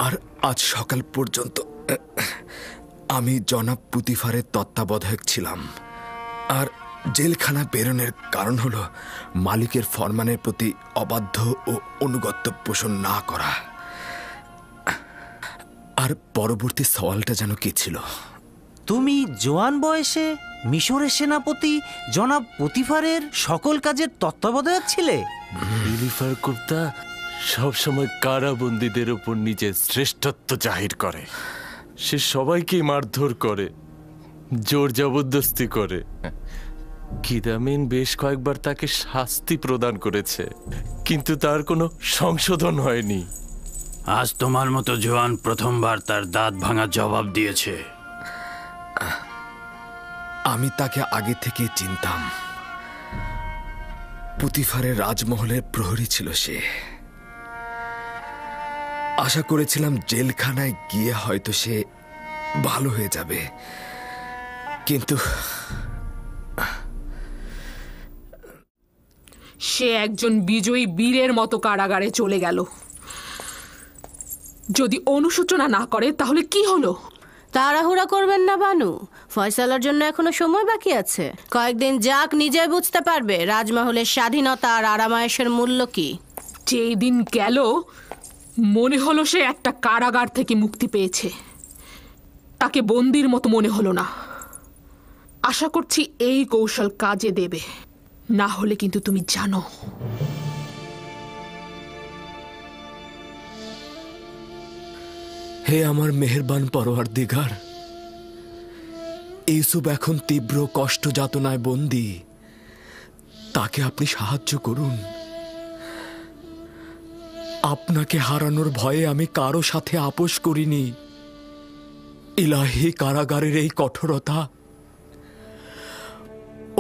আর আজ সকাল পর্যন্ত আমি জনাব পুতিফারের তত্ত্বাবধায়ক ছিলাম। আর জেলখানা বেরোনোর কারণ হলো মালিকের ফরমানের প্রতি অবাধ্য ও অনুগত্য পোষণ না করা। আর পরবর্তী সওয়ালটা যেন কি ছিল? তুমি জোয়ান বয়সে মিশরের সেনাপতি জনাব পুতিফারের সকল কাজের তত্ত্বাবধায়ক ছিলে? নেনিফার কোপ্তা সবসময় কারাবন্দীদের উপর নিজের শ্রেষ্ঠত্ব জাহির করে। সে সবাইকে মারধর করে, জোর জবরদস্তি করে। কিদামিন বেশ কয়েকবার তাকে শাস্তি প্রদান করেছে, কিন্তু তার কোনো সংশোধন হয়নি। আজ তোমার মতো জওয়ান প্রথমবার তার দাঁত ভাঙা জবাব দিয়েছে। আমি তাকে আগে থেকে চিনতাম। পুতিফারের রাজমহলের প্রহরী ছিল সে। আশা করেছিলাম জেলখানায় গিয়ে হয়তো সে ভালো হয়ে যাবে, কিন্তু সে একজন বিজয়ী বীরের মতো কারাগারে চলে গেল। যদি অনুশোচনা না করে তাহলে কি হলো? তাড়াহুড়া করবেন না বানু, ফয়সালার জন্য এখনো সময় বাকি আছে। কয়েকদিন যাক, নিজে বুঝতে পারবে রাজমহলের স্বাধীনতা আর আরামায়েশের মূল্য কি। যেই দিন গেল মনে হলো সে একটা কারাগার থেকে মুক্তি পেয়েছে। তাকে বন্দির মতো মনে হলো না। আশা করছি এই কৌশল কাজে দেবে, না হলে কিন্তু তুমি জানো হে আমার মেহেরবান পরওয়ারদিগার, ইউসুফ এখন তীব্র কষ্ট যাতনায় বন্দী, তাকে আপনি সাহায্য করুন। আপনাকে হারানোর ভয়ে আমি কারো সাথে আপোষ করিনি। ইলাহি, কারাগারের এই কঠোরতা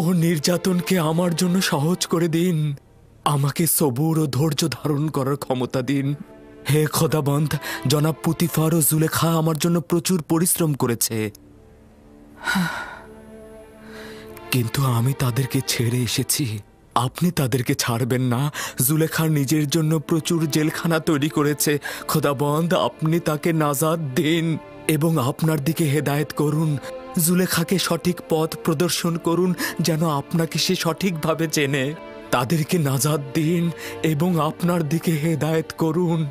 ও নির্যাতনকে আমার জন্য সহজ করে দিন। আমাকে সবুর ও ধৈর্য ধারণ করার ক্ষমতা দিন। হে খোদাবন্দ, জনাব পুতিফার ও জুলেখা আমার জন্য প্রচুর পরিশ্রম করেছে, কিন্তু আমি তাদেরকে ছেড়ে এসেছি। আপনি তাদেরকে ছাড়বেন না। জুলেখা নিজের জন্য প্রচুর জেলখানা তৈরি করেছে। খোদাবন্দ, আপনি তাকে নাজাত দিন এবং আপনার দিকে হেদায়েত করুন। জুলেখাকে সঠিক পথ প্রদর্শন করুন, যেন আপনাকে সে সঠিকভাবে চেনে। তাদেরকে নাজাত দিন এবং আপনার দিকে হেদায়েত করুন।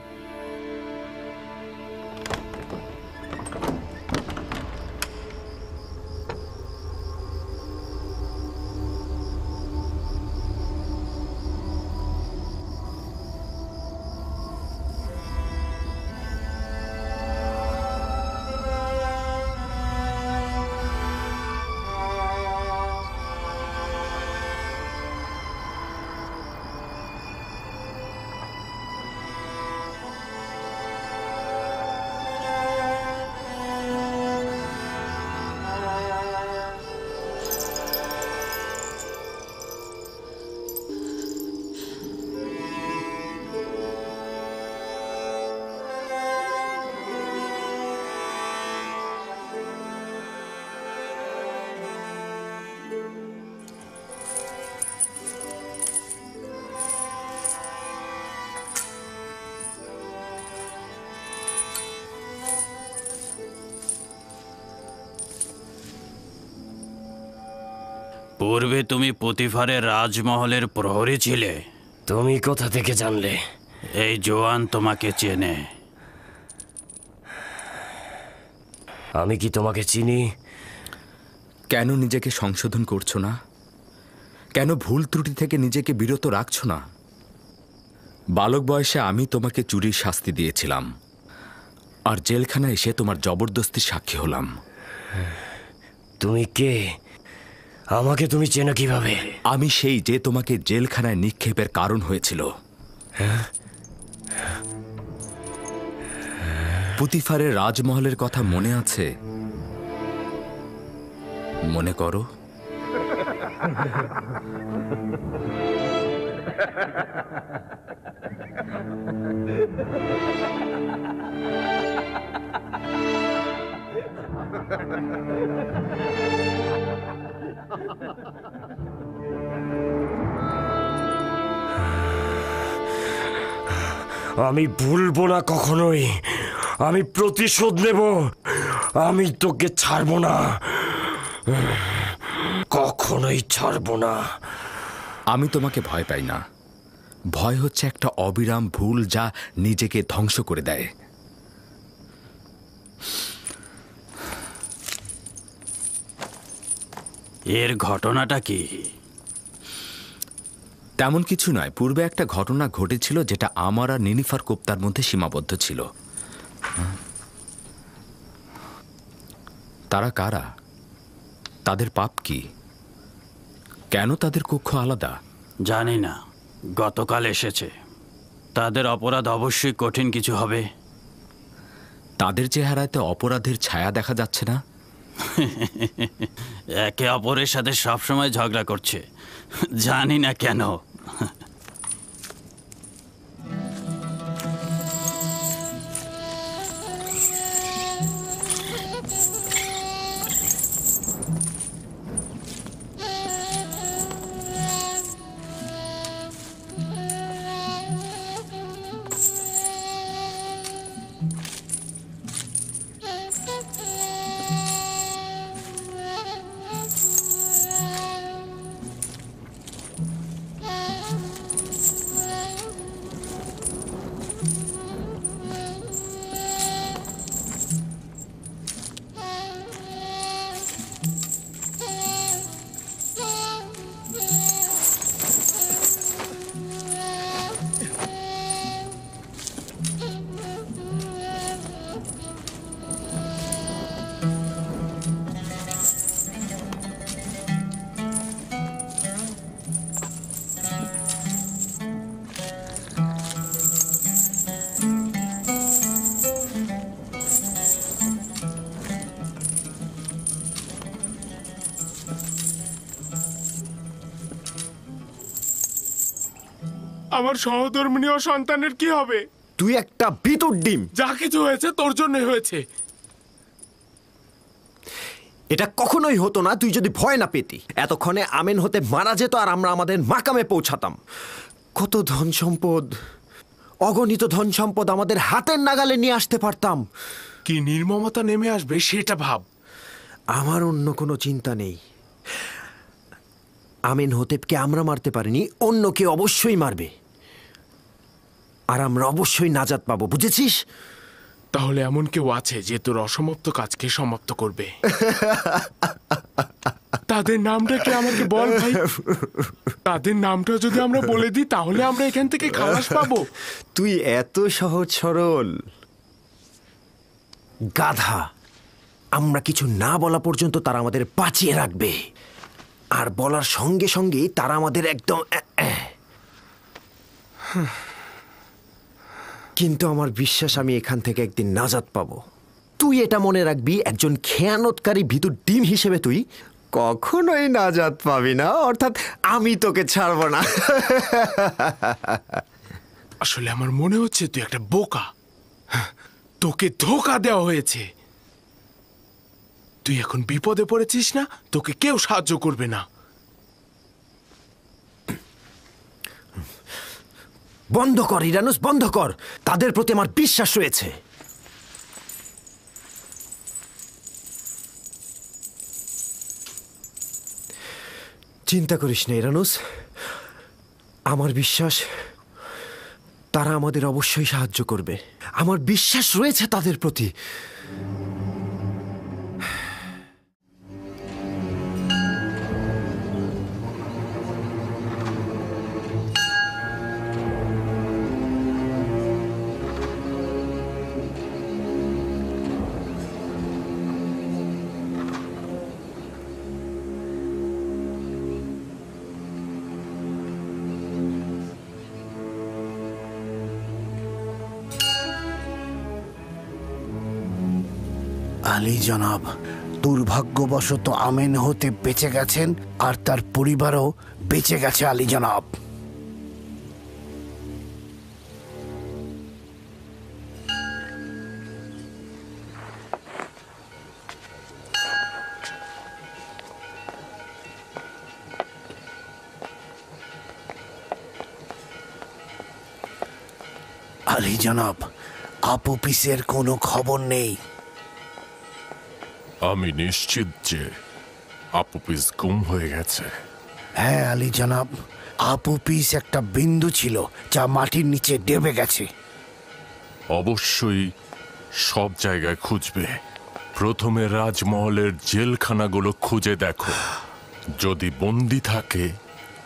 পূর্বে তুমি পুতিফারের রাজমহলের প্রহরী ছিলে। তুমি কোথা থেকে জানলে? এই জোয়ান তোমাকে চেনে। আমি কি তোমাকে চিনি? কেন নিজেকে সংশোধন করছো না? কেন ভুল ত্রুটি থেকে নিজেকে বিরত রাখছো না? বালক বয়সে আমি তোমাকে চুরির শাস্তি দিয়েছিলাম, আর জেলখানায় এসে তোমার জবরদস্তি সাক্ষী হলাম। তুমি কে? আমাকে তুমি চেনো কিভাবে? আমি সেই যে তোমাকে জেলখানায় নিক্ষেপের কারণ হয়েছিল। পুতিফারের রাজমহলের কথা মনে আছে? মনে করো। আমি ভুলবো না কখনোই। আমি প্রতিশোধ নেব। আমি তোকে ছাড়বো না, কখনোই ছাড়বো না। আমি তোমাকে ভয় পাই না। ভয় হচ্ছে একটা অবিরাম ভুল যা নিজেকে ধ্বংস করে দেয়। এর ঘটনাটা কি? তেমন কিছু নয়। পূর্বে একটা ঘটনা ঘটেছিল যেটা আমার আর নিনিফার কোপ্তার মধ্যে সীমাবদ্ধ ছিল। তারা কারা? তাদের পাপ কি? কেন তাদের কক্ষ আলাদা? জানি না। গতকাল এসেছে। তাদের অপরাধ অবশ্যই কঠিন কিছু হবে। তাদের চেহারাতে অপরাধের ছায়া দেখা যাচ্ছে না। একে অপরের সাথে সবসময় ঝগড়া করছে, জানি না কেন। আমার সহধর্মিণী সন্তানের কি হবে? তুই একটা ভিতুর ডিম। যা কিছু হয়েছে তোর জন্যই হয়েছে। এটা কখনোই হতো না তুই যদি ভয় না পেতি। এতক্ষণে আমেন হতে মারা যেত আর আমরা আমাদের মাকামে পৌঁছাতাম। কত ধন সম্পদ, অগণিত ধন সম্পদ আমাদের হাতের নাগালে নিয়ে আসতে পারতাম। কি নির্মমতা নেমে আসবে সেটা ভাব। আমার অন্য কোনো চিন্তা নেই। আমেন হতেবকে আমরা মারতে পারিনি, অন্য কেউ অবশ্যই মারবে, আর আমরা অবশ্যই নাজাত পাবো, বুঝেছিস? তাহলে এমন কেউ আছে যে তোর অসমাপ্ত কাজকে সমাপ্ত করবে? তাদের নামটা কি আমাকে বল ভাই। তাদের নামটা যদি আমরা বলে দিই তাহলে আমরা এখান থেকে খালাস পাবো। তুই এত সহজ সরল গাধা। আমরা কিছু না বলা পর্যন্ত তারা আমাদের বাঁচিয়ে রাখবে, আর বলার সঙ্গে সঙ্গেই তারা আমাদের একদম। কিন্তু আমার বিশ্বাস আমি এখান থেকে একদিন নাজাত পাবো। তুই এটা মনে রাখবি, একজন খেয়ানতকারী ভিতর ডিম হিসেবে তুই কখনোই নাজাত পাবি না, অর্থাৎ আমি তোকে ছাড়বো না। আসলে আমার মনে হচ্ছে তুই একটা বোকা, তোকে ধোঁকা দেওয়া হয়েছে। তুই এখন বিপদে পড়েছিস না, তোকে কেউ সাহায্য করবে না। বন্ধ কর ইরানুস, বন্ধ কর। তাদের প্রতি আমার বিশ্বাস রয়েছে। চিন্তা করিস না ইরানুস, আমার বিশ্বাস তারা আমাদের অবশ্যই সাহায্য করবে। আমার বিশ্বাস রয়েছে তাদের প্রতি। আলী জনাব, দুর্ভাগ্যবশত আমেন হতে বেঁচে গেছেন আর তার পরিবারও বেঁচে গেছে আলী জনাব। আলী জনাব, আপুপিসের কোনো খবর নেই। আমি নিশ্চিত যে আপুপিস গুম হয়ে গেছে। হ্যাঁ আলী জনাব, আপুপিস একটা বিন্দু ছিল যা মাটির নিচে ডেবে গেছে। অবশ্যই সব জায়গায় খুঁজবে। প্রথমে রাজমহলের জেলখানাগুলো খুঁজে দেখো। যদি বন্দি থাকে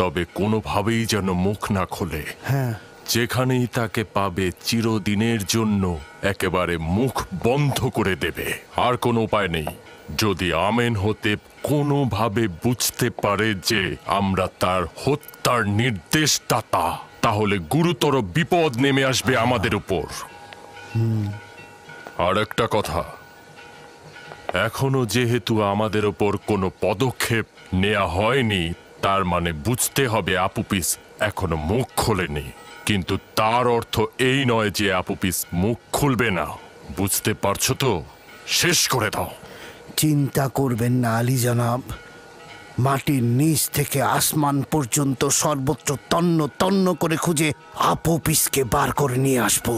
তবে কোনোভাবেই যেন মুখ না খোলে। হ্যাঁ, যেখানেই তাকে পাবে চিরদিনের জন্য একেবারে মুখ বন্ধ করে দেবে। আর কোনো উপায় নেই। যদি আমেন হতে কোনোভাবে বুঝতে পারে যে আমরা তার হত্যার নির্দেশদাতা, তাহলে গুরুতর বিপদ নেমে আসবে আমাদের উপর। আর একটা কথা, এখনো যেহেতু আমাদের উপর কোনো পদক্ষেপ নেওয়া হয়নি, তার মানে বুঝতে হবে আপুপিস এখনো মুখ খোলেনি। কিন্তু তার অর্থ এই নয় যে আপুপিস মুখ খুলবে না। বুঝতে পারছো তো? শেষ করে দাও। চিন্তা করবেন না আলী জনাব, মাটির নিচ থেকে আসমান পর্যন্ত সর্বত্র তন্ন তন্ন করে খুঁজে আপুপিসকে বার করে নিয়ে আসবো।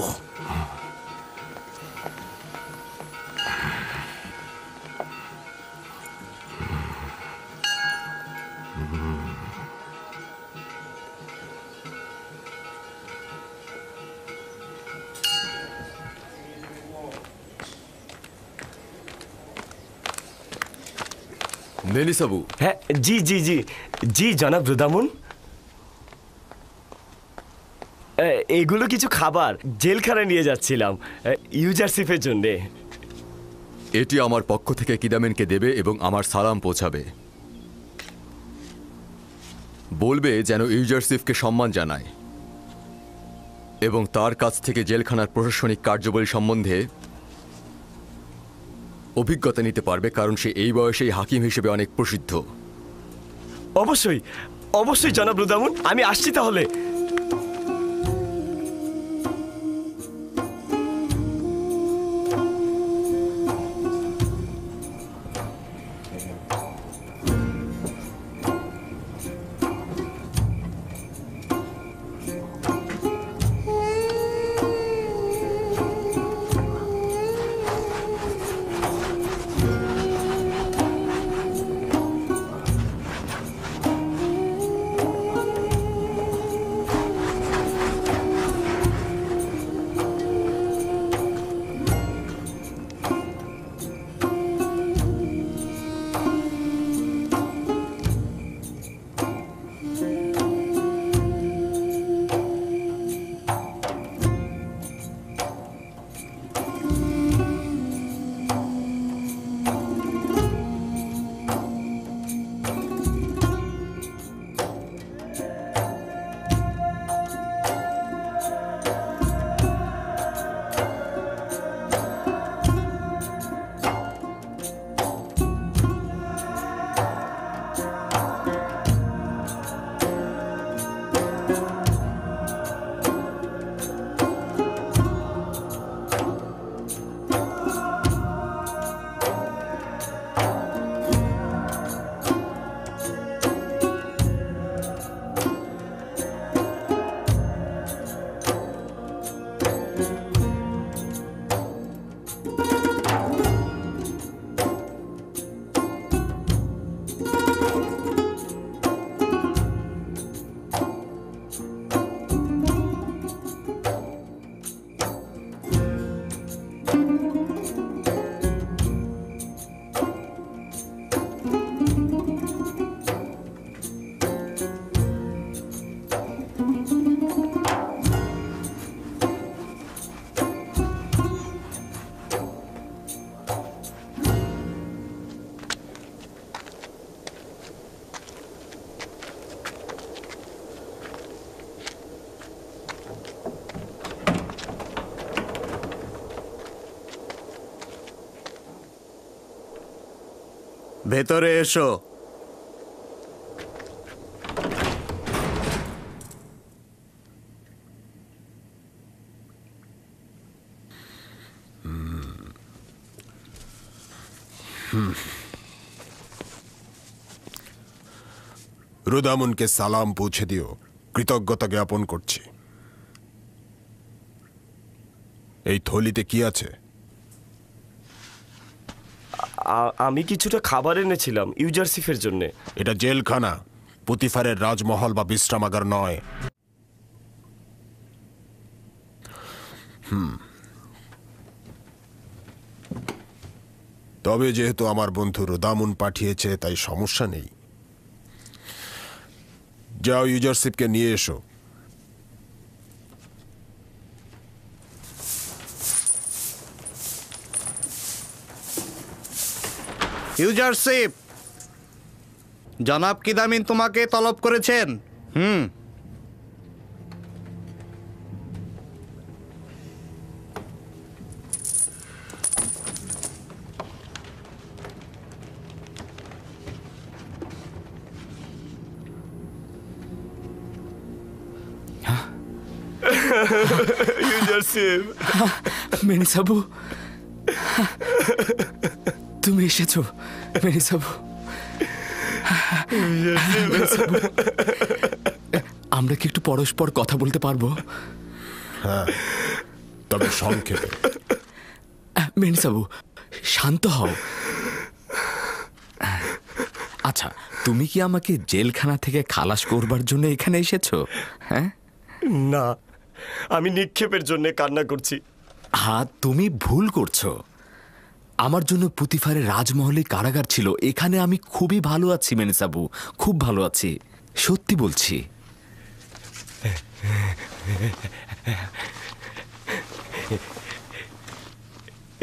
মেলিসাবু। হ্যাঁ, জি জি জি জি জনাব রুদামুন। এগুলো কিছু খাবার জেলখানায় নিয়ে যাচ্ছিলাম ইউজারশিপের জন্যে। এটি আমার পক্ষ থেকে কিদামেনকে দেবে এবং আমার সালাম পৌঁছাবে। বলবে যেন ইউজারশিপকে সম্মান জানায় এবং তার কাছ থেকে জেলখানার প্রশাসনিক কার্যাবলী সম্বন্ধে অভিজ্ঞতা নিতে পারবে, কারণ সে এই বয়সেই হাকিম হিসেবে অনেক প্রসিদ্ধ। অবশ্যই অবশ্যই জনাব রুদামুন, আমি আসছি তাহলে। ভেতরে এসো। রুদামুনকে সালাম পৌঁছে দিও, কৃতজ্ঞতা জ্ঞাপন করছি। এই থলিতে কি আছে? আমি কিছুটা খাবার এনেছিলাম ইউজারসিফের জন্য। এটা জেলখানা, পুতিফারের রাজমহল বা বিশ্রামাগার নয়। তবে যেহেতু আমার বন্ধু রুদামুন পাঠিয়েছে তাই সমস্যা নেই। যাও ইউজারসিফকে নিয়ে এসো। ইউজারশিপ, জনাব কিদামিন তোমাকে তলব করেছেন। ইউজারশিপ, মেনিসাবু, তুমি এসেছো মেনিসাবু। আমরা কি একটু পরস্পর কথা বলতে পারবো? হ্যাঁ, তবে সংক্ষেপে। মেনিসাবু, শান্ত হও। আচ্ছা, তুমি কি আমাকে জেলখানা থেকে খালাস করবার জন্য এখানে এসেছো? হ্যাঁ না, আমি নিক্ষেপের জন্য কান্না করছি। হ্যাঁ, তুমি ভুল করছো। আমার জন্য পুতিফারের রাজমহলে কারাগার ছিল, এখানে আমি খুবই ভালো আছি মেনিসাবু, খুব ভালো আছি, সত্যি বলছি।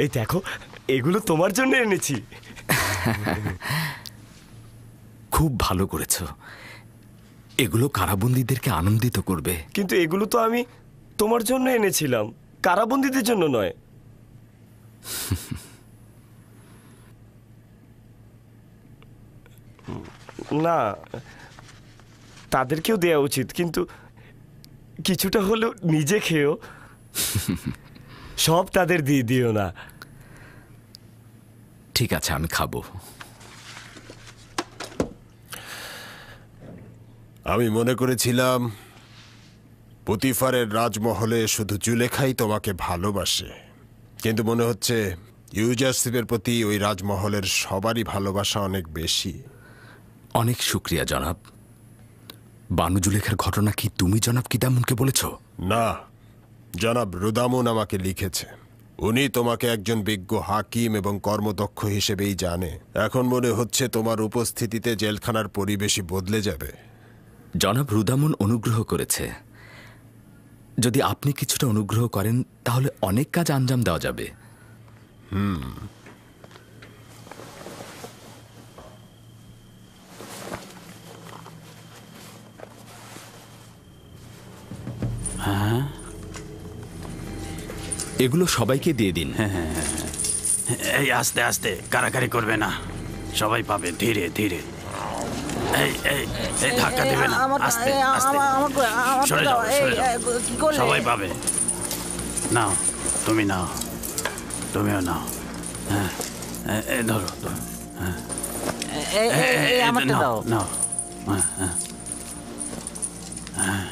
এই দেখো, এগুলো তোমার জন্য এনেছি। খুব ভালো করেছো, এগুলো কারাবন্দীদেরকে আনন্দিত করবে। কিন্তু এগুলো তো আমি তোমার জন্য এনেছিলাম, কারাবন্দীদের জন্য নয়। না, তাদেরকেও দেওয়া উচিত, কিন্তু কিছুটা হলেও নিজে খেও। সব তাদের দিয়ে দিও না। ঠিক আছে, আমি খাবো। আমি মনে করেছিলাম পুতিফারের রাজমহলে শুধু জুলেখাই তোমাকে ভালোবাসে, কিন্তু মনে হচ্ছে ইউজারশিপের প্রতি ওই রাজমহলের সবারই ভালোবাসা অনেক বেশি। অনেক শুক্রিয়া জনাব। বানু জুলেখার ঘটনা কি তুমি জনাব কিদামুনকে বলেছ? না, জনাব রুদামুন আমাকে লিখেছে। উনি তোমাকে একজন বিজ্ঞ হাকিম এবং কর্মদক্ষ হিসেবেই জানে। এখন মনে হচ্ছে তোমার উপস্থিতিতে জেলখানার পরিবেশই বদলে যাবে। জনাব রুদামুন অনুগ্রহ করেছে। যদি আপনি কিছুটা অনুগ্রহ করেন তাহলে অনেক কাজ আঞ্জাম দেওয়া যাবে। হ্যাঁ, এগুলো সবাইকে দিয়ে দিন। এই আস্তে আস্তে, কারাকারি করবে না, সবাই পাবে, ধীরে ধীরে। এই এই এই ধাক্কা দেবে না, আস্তে আস্তে সরে যাও, সরে যাও, সবাই পাবে। নাও, তুমি নাও, তুমিও নাও। হ্যাঁ, এই ধরো, হ্যাঁ, আমাকে দাও। নাও, হ্যাঁ হ্যাঁ হ্যাঁ।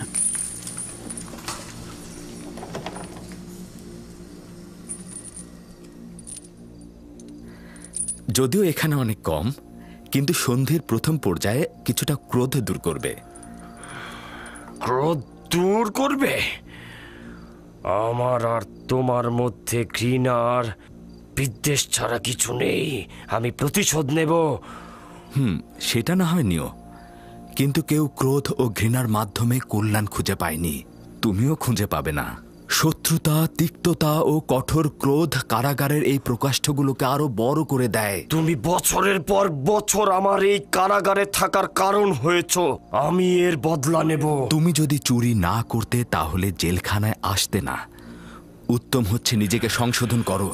যদিও এখানে অনেক কম, কিন্তু সন্ধ্যের প্রথম পর্যায়ে কিছুটা ক্রোধ দূর করবে। ক্রোধ দূর করবে? আমার আর তোমার মধ্যে ঘৃণার বিদ্বেষ ছাড়া কিছু নেই। আমি প্রতিশোধ নেব। সেটা না হয় নিও, কিন্তু কেউ ক্রোধ ও ঘৃণার মাধ্যমে কল্যাণ খুঁজে পায়নি, তুমিও খুঁজে পাবে না। শত্রুতা, তিক্ততা ও কঠোর ক্রোধ কারাগারের এই প্রকাষ্ঠগুলোকে আরো বড় করে দেয়। তুমি বছরের পর বছর আমার এই কারাগারে থাকার কারণ হয়েছ, আমি এর বদলা নেব। তুমি যদি চুরি না করতে তাহলে জেলখানায় আসতে না। উত্তম হচ্ছে নিজেকে সংশোধন করো।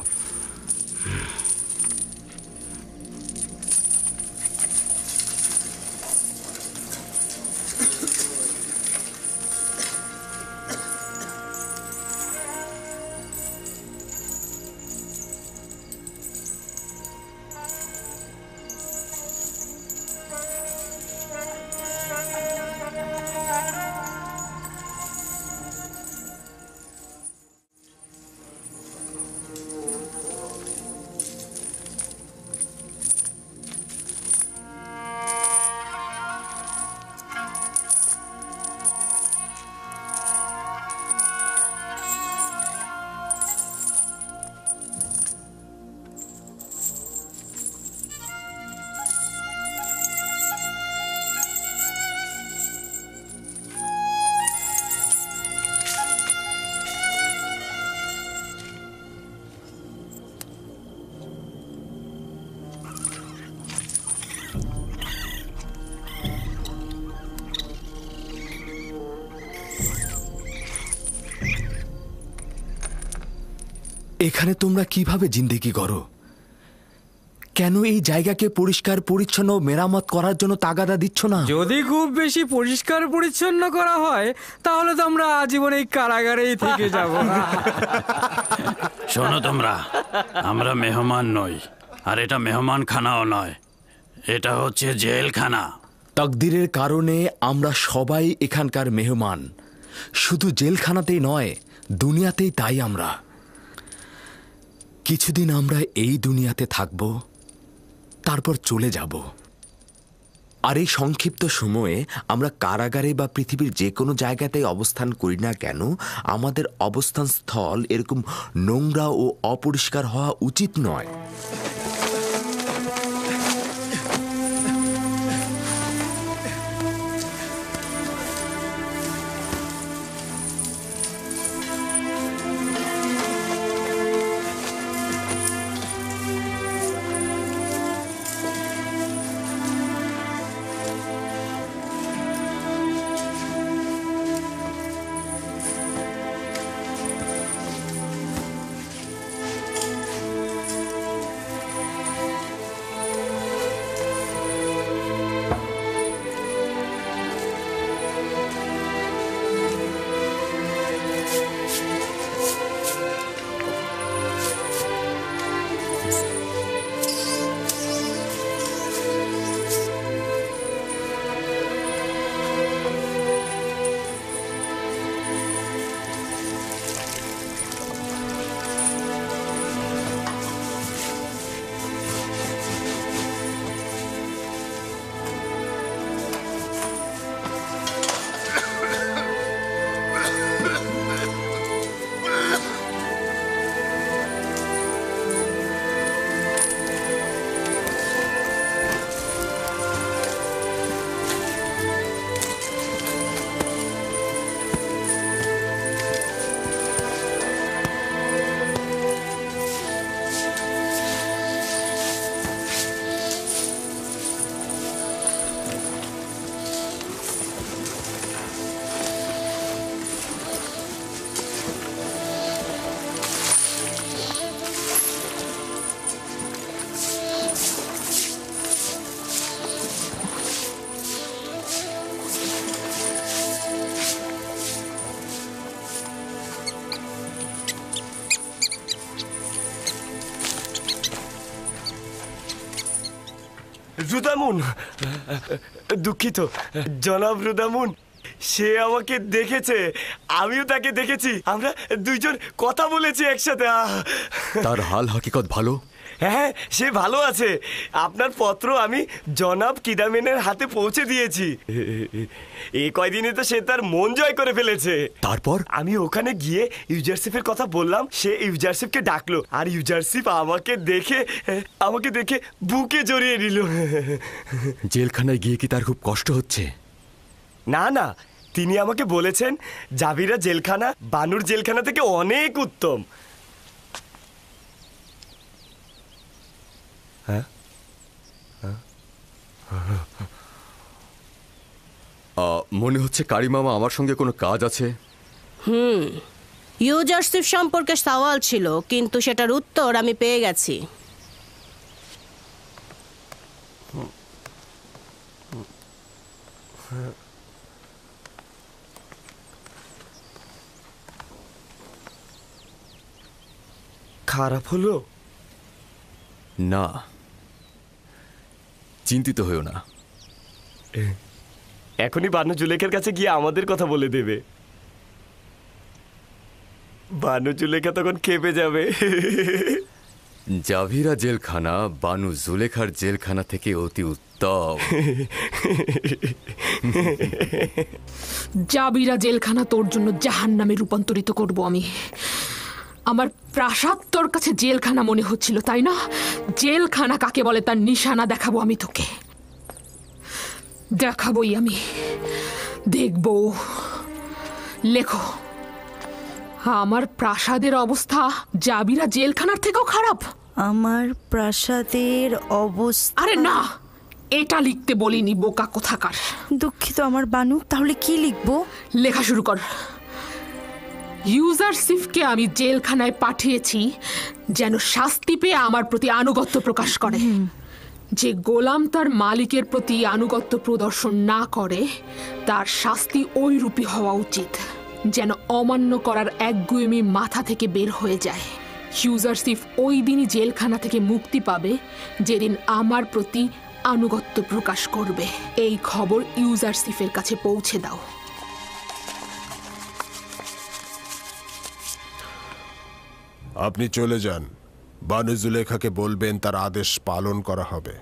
এখানে তোমরা কিভাবে জিন্দেগি করো? কেন এই জায়গাকে পরিষ্কার পরিচ্ছন্ন মেরামত করার জন্য তাগাদা দিচ্ছ না? যদি খুব বেশি পরিষ্কার পরিচ্ছন্ন করা হয় তাহলে তো আমরা আজীবন এই কারাগারেই থেকে যাব। শোনো তোমরা, আমরা মেহমান নই, আর এটা মেহমান খানাও নয়, এটা হচ্ছে জেলখানা। তাকদিরের কারণে আমরা সবাই এখানকার মেহমান, শুধু জেলখানাতেই নয়, দুনিয়াতেই। তাই আমরা কিছুদিন আমরা এই দুনিয়াতে থাকব, তারপর চলে যাব। আর এই সংক্ষিপ্ত সময়ে আমরা কারাগারে বা পৃথিবীর যে কোনো জায়গাতেই অবস্থান করি না কেন, আমাদের অবস্থান স্থল এরকম নোংরা ও অপরিষ্কার হওয়া উচিত নয়। রুদামুন, দুঃখিত জনাব রুদামুন, সে আমাকে দেখেছে, আমিও তাকে দেখেছি, আমরা দুইজন কথা বলেছি একসাথে। তার হাল হাকিকত ভালো? হ্যাঁ, সে ভালো আছে। আপনার পত্র আমি জনাব কিদামেনের হাতে পৌঁছে দিয়েছি। এই কয়দিনে তো সে তার মন জয় করে ফেলেছে। তারপর আমি ওখানে গিয়ে ইউজারশিপের কথা বললাম, সে ইউজারশিপকে ডাকলো, আর ইউজারশিপ আমাকে দেখে বুকে জড়িয়ে নিল। জেলখানায় গিয়ে কি তার খুব কষ্ট হচ্ছে? না না, তিনি আমাকে বলেছেন জাবিরা জেলখানা বানুর জেলখানা থেকে অনেক উত্তম। মনে হচ্ছে কারি মামা আমার সঙ্গে কোনো কাজ আছে। ইউজারশিপ সম্পর্কে সওয়াল ছিল, কিন্তু সেটার উত্তর আমি পেয়ে গেছি। খারাপ হলো না, চিন্তিত হয়েও না। এখনই বানু জুলেখার কাছে গিয়ে আমাদের কথা বলে দেবে। বানু জুলেখা তখন খেপে যাবে। জাভিরা জেলখানা বানু জুলেখার জেলখানা থেকে অতি উত্তম। জাবিরা জেলখানা তোর জন্য জাহান্নামে রূপান্তরিত করব আমি। আমার প্রাসাদ তোর কাছে জেলখানা মনে হচ্ছিল, তাই না? জেলখানা কাকে বলে তার নিশানা দেখাবো আমি তোকে, দেখাবই আমি, দেখবো। লেখো, আমার প্রাসাদের অবস্থা জাবিরা জেলখানার থেকেও খারাপ। আমার প্রাসাদের অবস্থা? আরে না, এটা লিখতে বলিনি, বোকা কোথাকার। দুঃখিত আমার বানু, তাহলে কি লিখবো? লেখা শুরু কর। ইউজারসিফকে আমি জেলখানায় পাঠিয়েছি যেন শাস্তি পেয়ে আমার প্রতি আনুগত্য প্রকাশ করে। যে গোলাম তার মালিকের প্রতি আনুগত্য প্রদর্শন না করে তার শাস্তি ওই রূপী হওয়া উচিত যেন অমান্য করার একগুয়েমি মাথা থেকে বের হয়ে যায়। ইউজারসিফ ওই দিনই জেলখানা থেকে মুক্তি পাবে যেদিন আমার প্রতি আনুগত্য প্রকাশ করবে। এই খবর ইউজারসিফের কাছে পৌঁছে দাও। আপনি চলে যান। বানু জুলেখাকে বলবেন তার আদেশ পালন করা হবে।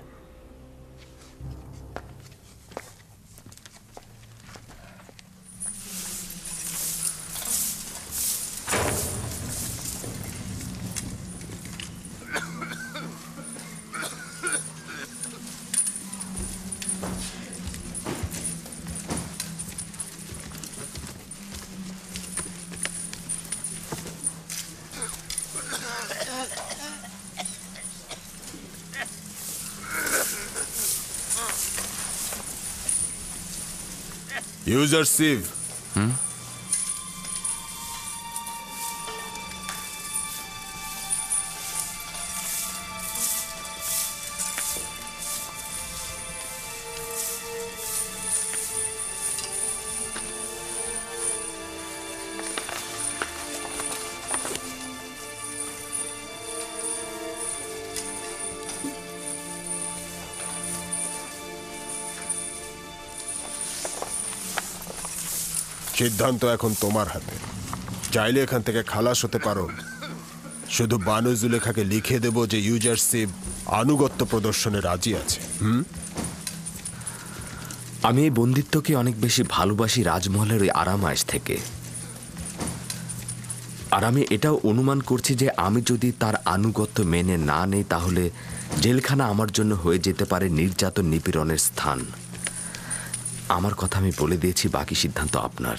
ইউজারসিফ, সিদ্ধান্ত এখন তোমার হাতে। চাইলে এখান থেকে খালাস হতে পারো। শুধু বানু জুলেখাকে লিখে দেব যে ইউজারসিফ আনুগত্য প্রদর্শনে রাজি আছে। আমি এই বন্দিত্বকে অনেক বেশি ভালোবাসি রাজমহলের ওই আরামায়েশ থেকে। আর আমি এটাও অনুমান করছি যে আমি যদি তার আনুগত্য মেনে না নেই তাহলে জেলখানা আমার জন্য হয়ে যেতে পারে নির্যাতন নিপীড়নের স্থান। আমার কথা আমি বলে দিয়েছি, বাকি সিদ্ধান্ত আপনার।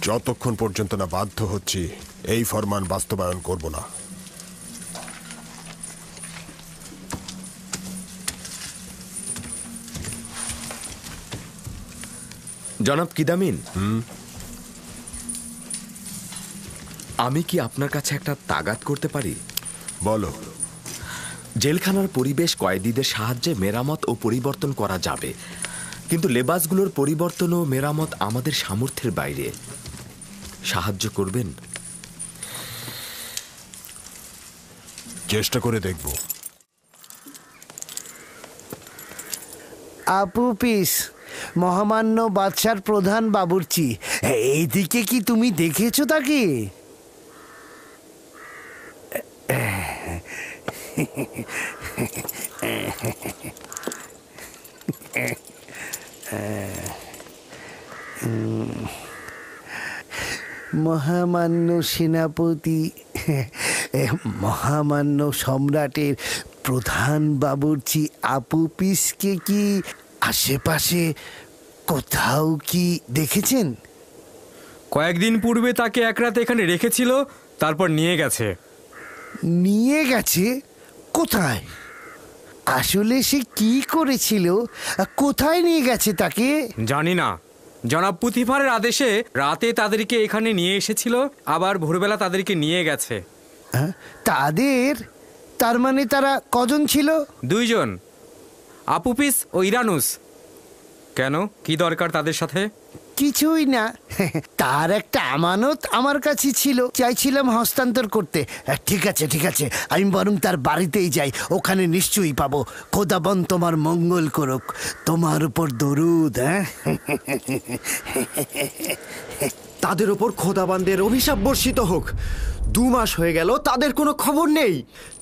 যতক্ষণ পর্যন্ত না বাধ্য হচ্ছি এই ফরমান বাস্তবায়ন করব না। জনাব কিদামিন, আমি কি আপনার কাছে একটা তাগাদ করতে পারি? বলো। জেলখানার পরিবেশ কয়েদিদের সাহায্যে মেরামত ও পরিবর্তন করা যাবে, কিন্তু লেবাসগুলোর পরিবর্তন ও মেরামত আমাদের সামর্থ্যের বাইরে। সাহায্য করবেন? চেষ্টা করে দেখব। আপুপিস, মহামান্য বাদশার প্রধান বাবুর্চি, এইদিকে কি তুমি দেখেছো তাকে? মহামান্য সেনাপতি, মহামান্য সম্রাটের প্রধান বাবুর্চি আপুপিসকে কি আশেপাশে কোথাও কি দেখেছেন? কয়েকদিন পূর্বে তাকে এক রাত এখানে রেখেছিল, তারপর নিয়ে গেছে। নিয়ে গেছে? কোথায়? আসলে সে কি করেছিল? কোথায় নিয়ে গেছে তাকে? জানি না। জনাব পুতিফারের আদেশে রাতে তাদেরকে এখানে নিয়ে এসেছিল, আবার ভোরবেলা তাদেরকে নিয়ে গেছে। তাদের? তার মানে তারা কজন ছিল? 2 জন, আপুপিস ও ইরানুস। কেন, কি দরকার তাদের সাথে? কিছুই না, তার একটা আমানত আমার কাছে ছিল, চাইছিলাম হস্তান্তর করতে। ঠিক আছে ঠিক আছে, আমি বরং তার বাড়িতেই যাই, ওখানে নিশ্চয়ই পাবো। খোদাবন তোমার মঙ্গল করুক, তোমার উপর দরুদ। তাদের ওপর খোদাবান্দের অভিশাপ বর্ষিত হোক। 2 মাস হয়ে গেল, তাদের কোনো খবর নেই।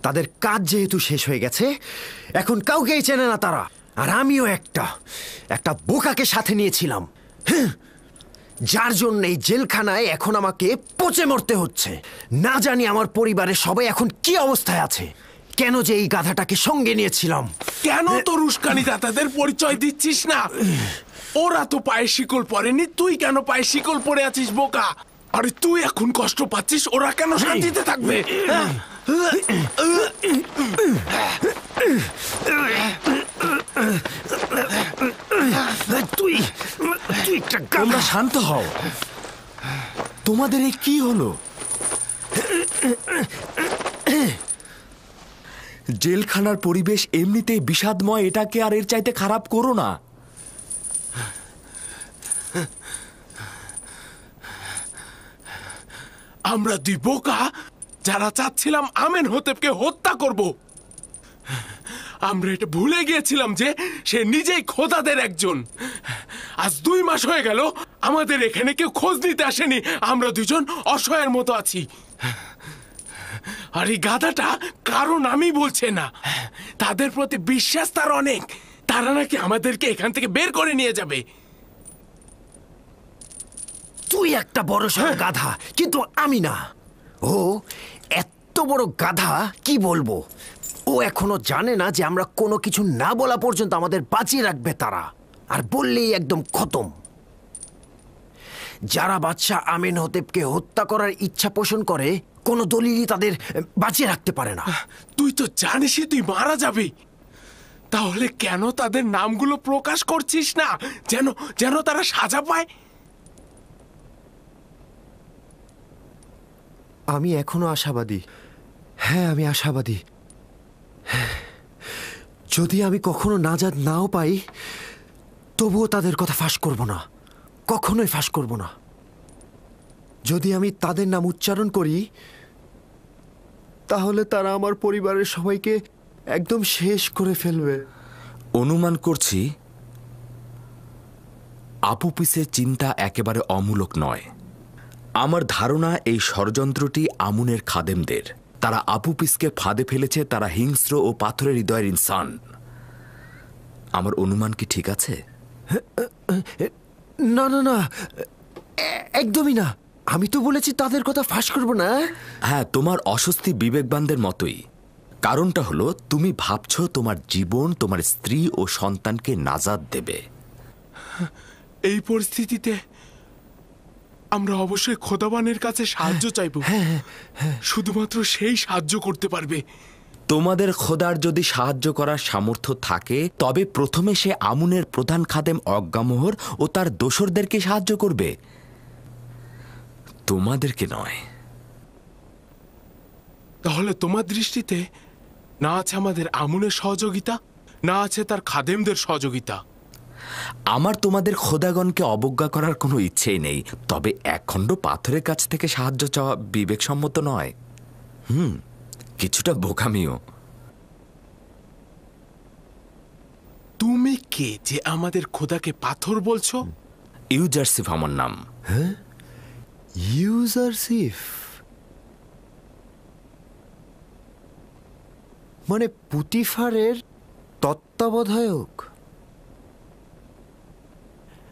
তাদের কাজ যেহেতু শেষ হয়ে গেছে, এখন কাউকেই চেনে না তারা। আর আমিও একটা বোকাকে সাথে নিয়েছিলাম, যার জন্য এই জেলখানায় এখন আমাকে পচে মরতে হচ্ছে। না জানি আমার পরিবারের সবাই এখন কি অবস্থায় আছে। কেন যে এই গাধাটাকে সঙ্গে নিয়েছিলাম। কেন তোর উস্কানিটা তাদের পরিচয় দিচ্ছিস না? ওরা তো পায়ে শিকল পরেনি, তুই কেন পায়ে শিকল পরে আছিস বোকা? আরে তুই এখন কষ্ট পাচ্ছিস, ওরা কেন শান্তিতে থাকবে? তুই একটা তোমরা শান্ত হও। তোমাদের এই কি হলো? জেলখানার পরিবেশ এমনিতেই বিষাদময়, এটাকে আর এর চাইতে খারাপ করো না। আমরা দুই বোকা যারা চাচ্ছিলাম আমেনহোতেপকে হত্যা করব। আমরা এটা ভুলে গিয়েছিলাম যে সে নিজেই খোদাদের একজন। আজ 2 মাস হয়ে গেল আমাদের এখানে কেউ খোঁজ নিতে আসেনি। আমরা দুজন অসহায়ের মতো আছি। আর এই গাধাটা কারণ আমি বলছে না, তাদের প্রতি বিশ্বাস তার অনেক। তারা নাকি আমাদেরকে এখান থেকে বের করে নিয়ে যাবে। তুই একটা বড় সড় গাধা, কিন্তু আমি না। ও এত বড় গাধা কি বলবো। ও এখনো জানে না যে আমরা কোনো কিছু না বলা পর্যন্ত আমাদের বাঁচিয়ে রাখবে তারা, আর বললেই একদম খতম। যারা বাদশাহ আমেনহোতেপকে হত্যা করার ইচ্ছা পোষণ করে, কোনো দলিলই তাদের বাঁচিয়ে রাখতে পারে না। তুই তো জানিসই তুই মারা যাবি, তাহলে কেন তাদের নামগুলো প্রকাশ করছিস না, যেন তারা সাজা পায়? আমি এখনো আশাবাদী। হ্যাঁ, আমি আশাবাদী। যদি আমি কখনো নাজাত নাও পাই, তবুও তাদের কথা ফাঁস করব না, কখনোই ফাঁস করব না। যদি আমি তাদের নাম উচ্চারণ করি, তাহলে তারা আমার পরিবারের সবাইকে একদম শেষ করে ফেলবে। অনুমান করছি আপুপিসের চিন্তা একেবারে অমূলক নয়। আমার ধারণা এই ষড়যন্ত্রটি আমুনের খাদেমদের। তারা আপুপিসকে ফাঁদে ফেলেছে। তারা হিংস্র ও পাথরের হৃদয়ের ইনসান। আমার অনুমান কি ঠিক আছে? না না না, একদমই না। আমি তো বলেছি তাদের কথা ফাঁস করব না। হ্যাঁ, তোমার অস্বস্তি বিবেকবানদের মতোই। কারণটা হলো তুমি ভাবছো তোমার জীবন তোমার স্ত্রী ও সন্তানকে নাজাত দেবে। এই পরিস্থিতিতে আমরা অবশ্যই খোদাবানের কাছে সাহায্য চাইব। শুধুমাত্র সেই সাহায্য করতে পারবে। তোমাদের খোদার যদি সাহায্য করার সামর্থ্য থাকে, তবে প্রথমে সে আমুনের প্রধান খাদেম অজ্ঞামোহর ও তার দোসরদেরকে সাহায্য করবে, তোমাদেরকে নয়। তাহলে তোমার দৃষ্টিতে না আছে আমাদের আমুনের সহযোগিতা, না আছে তার খাদেমদের সহযোগিতা। আমার তোমাদের খোদাগণকে অবজ্ঞা করার কোনো ইচ্ছেই নেই, তবে একখণ্ড পাথরের কাছ থেকে সাহায্য চাওয়া বিবেকসম্মত নয়। কিছুটা বোকামিও। তুমি কে যে আমাদের খোদাকে পাথর বলছো? ইউজারসিফ আমার নাম। হ্যাঁ, ইউজারসিফ মানে পুতিফারের তত্ত্বাবধায়ক।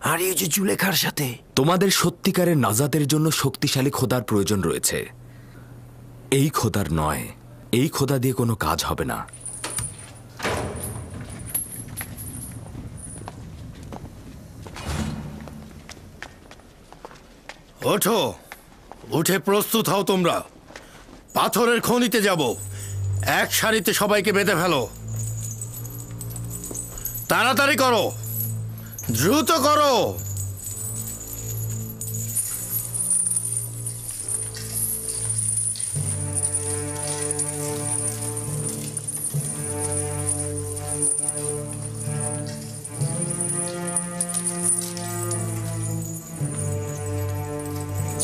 আর এই যে জুলেখার সাথে। তোমাদের সত্যিকারের নাজাতের জন্য শক্তিশালী খোদার প্রয়োজন রয়েছে। এই খোদার নয়। এই খোদা দিয়ে কোনো কাজ হবে না। ওঠো, উঠে প্রস্তুত হও তোমরা। পাথরের খনিতে যাব। এক সারিতে সবাইকে বেঁধে ফেলো। তাড়াতাড়ি করো, দ্রুত করো।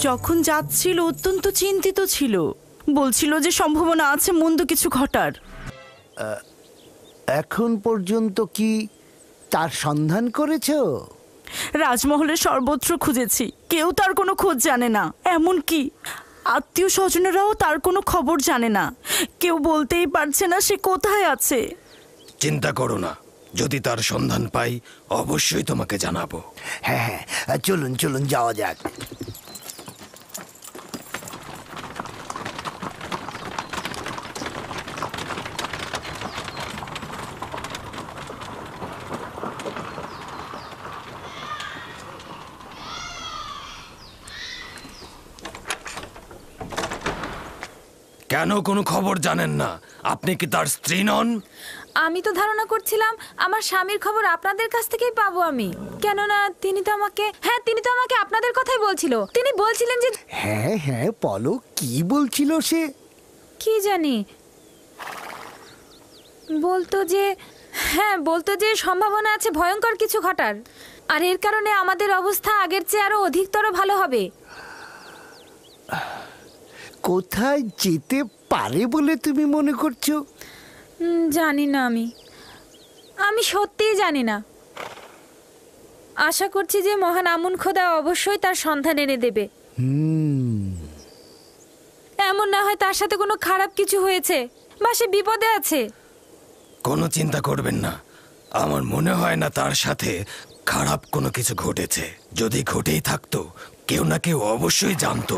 যখন যাচ্ছিল অত্যন্ত চিন্তিত ছিল, বলছিল যে সম্ভাবনা আছে মন্দ কিছু ঘটার। এখন পর্যন্ত কি তার সন্ধান করেছো? রাজমহলের সর্বত্র খুঁজেছি, কেউ তার কোনো খোঁজ জানে না। এমনকি আত্মীয় স্বজনেরাও তার কোনো খবর জানে না। কেউ বলতেই পারছে না সে কোথায় আছে। চিন্তা করো না, যদি তার সন্ধান পাই অবশ্যই তোমাকে জানাবো। হ্যাঁ হ্যাঁ, চলুন চলুন যাওয়া যাক। কেন কোনো খবর জানেন না? আপনি কি তার স্ত্রী নন? আমি তো ধারণা করছিলাম আমার স্বামীর খবর আপনাদের কাছ থেকেই পাবো আমি, কেননা তিনি তো আমাকে আপনাদের কথাই বলছিল। তিনি বলছিলেন যে হ্যাঁ হ্যাঁ বলো, কি বলছিল সে? কি জানি, বলতো যে সম্ভাবনা আছে ভয়ঙ্কর কিছু ঘটার, আর এর কারণে আমাদের অবস্থা আগের চেয়ে আরো অধিকতর ভালো হবে। কোথায় যেতে পারে বলে তুমি মনে করছো? জানি না, আমি সত্যিই জানি না। আশা করছি যে মহান আমুন খোদা অবশ্যই তার সন্ধান এনে দেবে। এমন না হয় তার সাথে কোনো খারাপ কিছু হয়েছে বা সে বিপদে আছে। কোনো চিন্তা করবেন না, আমার মনে হয় না তার সাথে খারাপ কোনো কিছু ঘটেছে। যদি ঘটেই থাকতো কেউ না কেউ অবশ্যই জানতো।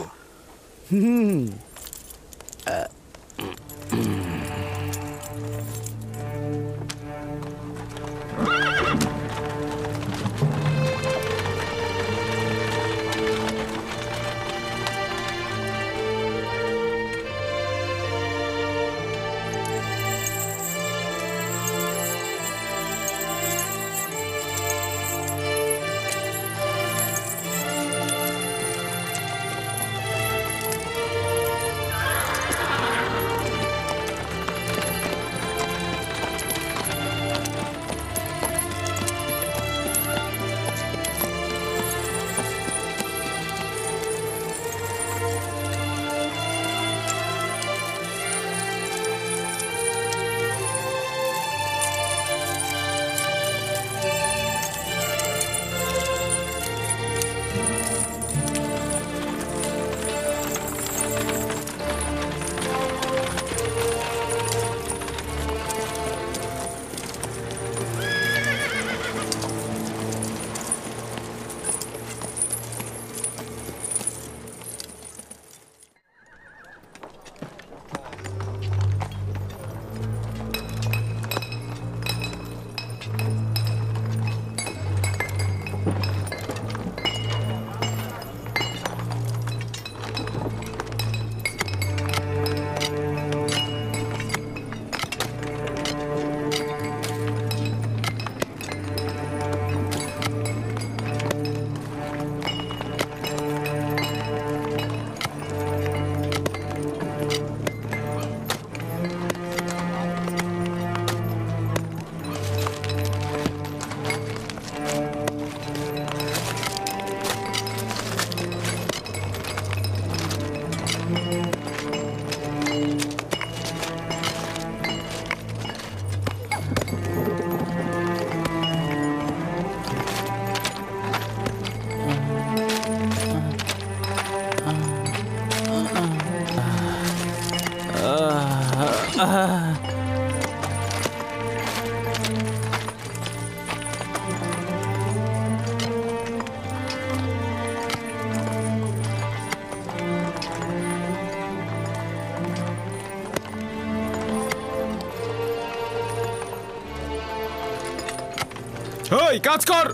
ওই কাজ কর,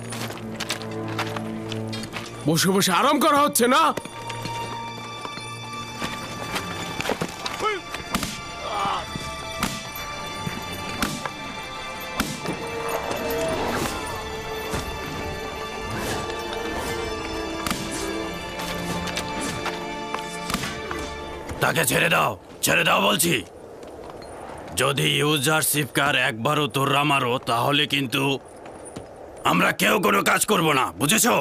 বসে বসে আরাম করা হচ্ছে না? তাকে ছেড়ে দাও বলছি। যদি ইউজারশিপকার একবারও তোররা মারো তাহলে কিন্তু আমরা কেউ কোনো কাজ করব না, বুঝেছো?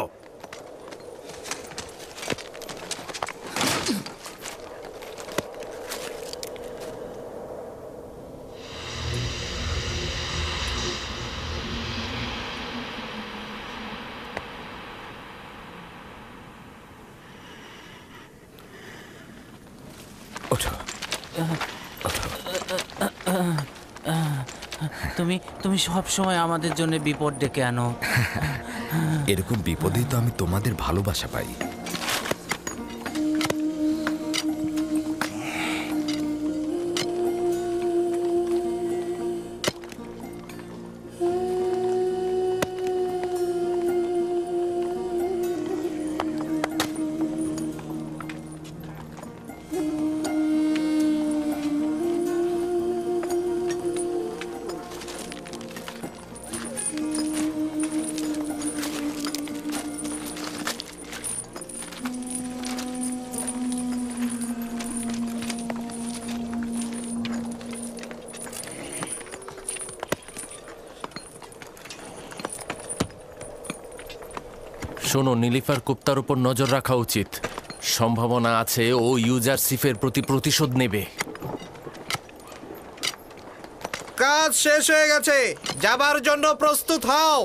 তুমি সব সময় আমাদের জন্য বিপদ ডেকে আনো। এরকম বিপদেই তো আমি তোমাদের ভালোবাসা পাই। শোনো, নীলিফার কুপ্তার উপর নজর রাখা উচিত। সম্ভাবনা আছে ও ইউজারশিপের প্রতি প্রতিশোধ নেবে। কাজ শেষ হয়ে গেছে, যাবার জন্য প্রস্তুত হও।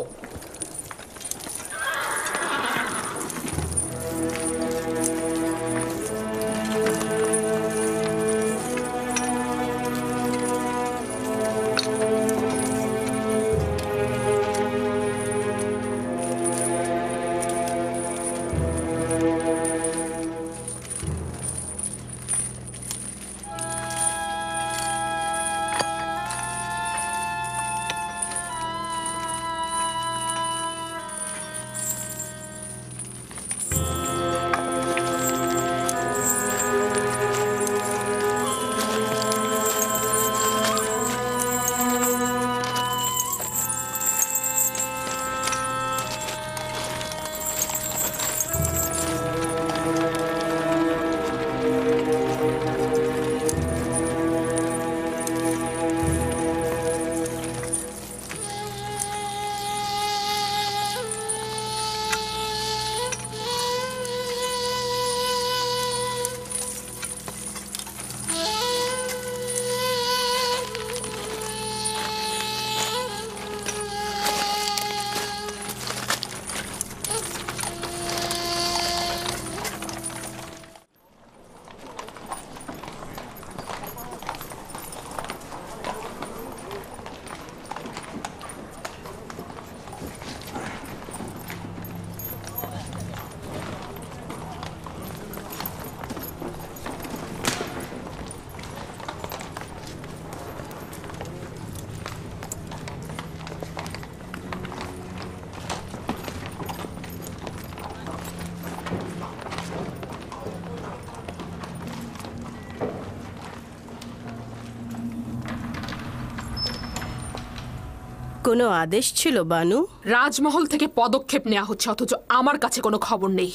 কোনো আদেশ ছিল বানু? রাজমহল থেকে পদক্ষেপ নেওয়া হচ্ছে, অথচ আমার কাছে কোনো খবর নেই।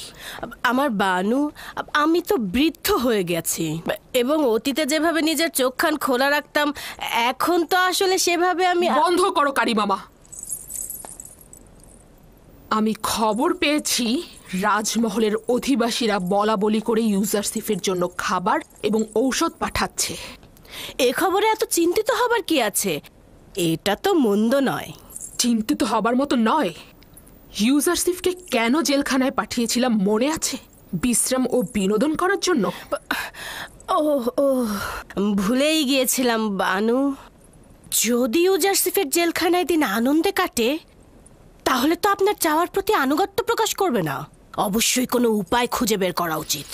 আমার বানু, আমি তো বৃদ্ধ হয়ে গেছি এবং অতীতে যেভাবে নিজের চোখখান খোলা রাখতাম, এখন তো আসলে সেভাবে আমি। বন্ধ করো কারি মামা। আমি খবর পেয়েছি রাজমহলের অধিবাসীরা বলা বলি করে ইউজারশিপের জন্য খাবার এবং ঔষধ পাঠাচ্ছে। এ খবরে এত চিন্তিত হবার কি আছে? এটা তো মন্দ নয়। চিন্তিত হবার মতো নয়। ইউজারশিপকে কেন জেলখানায় পাঠিয়েছিলাম মনে আছে? বিশ্রাম ও বিনোদন করার জন্য। ও ভুলেই গিয়েছিলাম বানু। যদি ইউজারশিপের জেলখানায় দিন আনন্দে কাটে, তাহলে তো আপনার চাওয়ার প্রতি আনুগত্য প্রকাশ করবে না। অবশ্যই কোনো উপায় খুঁজে বের করা উচিত।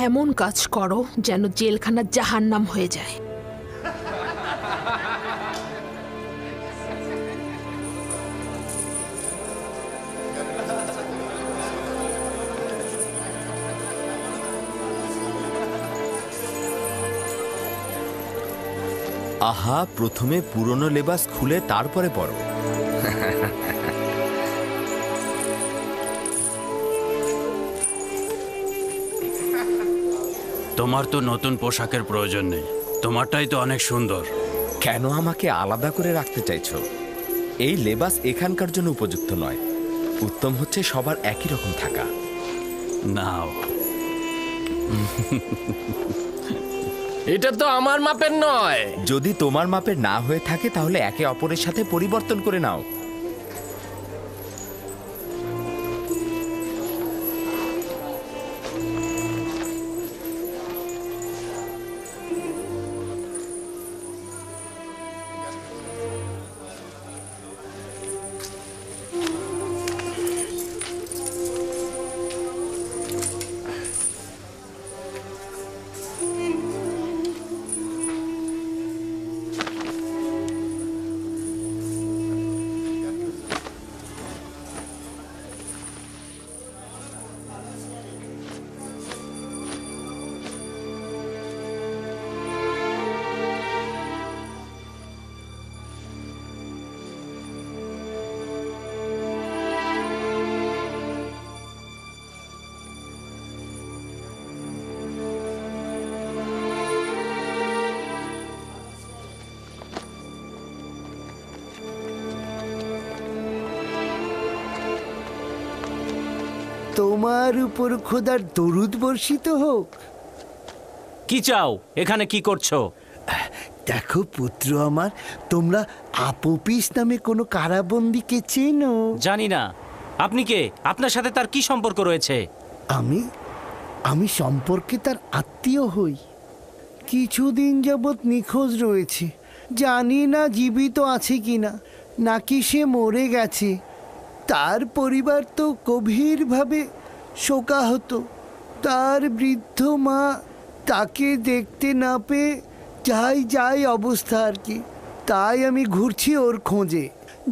এমন কাজ করো যেন জেলখানা জাহান্নাম হয়ে যায়। আহা, প্রথমে পুরনো লেবাস খুলে তারপরে পরো। তোমার তো নতুন পোশাকের প্রয়োজন নেই, তোমারটাই তো অনেক সুন্দর। কেন আমাকে আলাদা করে রাখতে চাইছো? এই লেবাস এখানকার জন্য উপযুক্ত নয়। উত্তম হচ্ছে সবার একই রকম থাকা। নাও। এটা তো আমার মাপের নয়। যদি তোমার মাপের না হয়ে থাকে তাহলে একে অপরের সাথে পরিবর্তন করে নাও। তোমার উপর খোদার দরুদ বর্ষিত হোক। কি চাও? এখানে কি করছো? দেখো পুত্র আমার, তোমরা আপোপিস নামে কোনো কারাবন্দীকে চেনো? জানি না। আপনি কে? আপনার সাথে তার কি সম্পর্ক রয়েছে? আমি সম্পর্কে তার আত্মীয় হই। কিছুদিন যাবৎ নিখোঁজ রয়েছে। জানি না জীবিত আছে কিনা, নাকি সে মরে গেছে। তার পরিবার তো গভীরভাবে শোকাহত। তার বৃদ্ধ মা তাকে দেখতে না পেয়ে যাই অবস্থা আর কি। তাই আমি ঘুরছি ওর খোঁজে।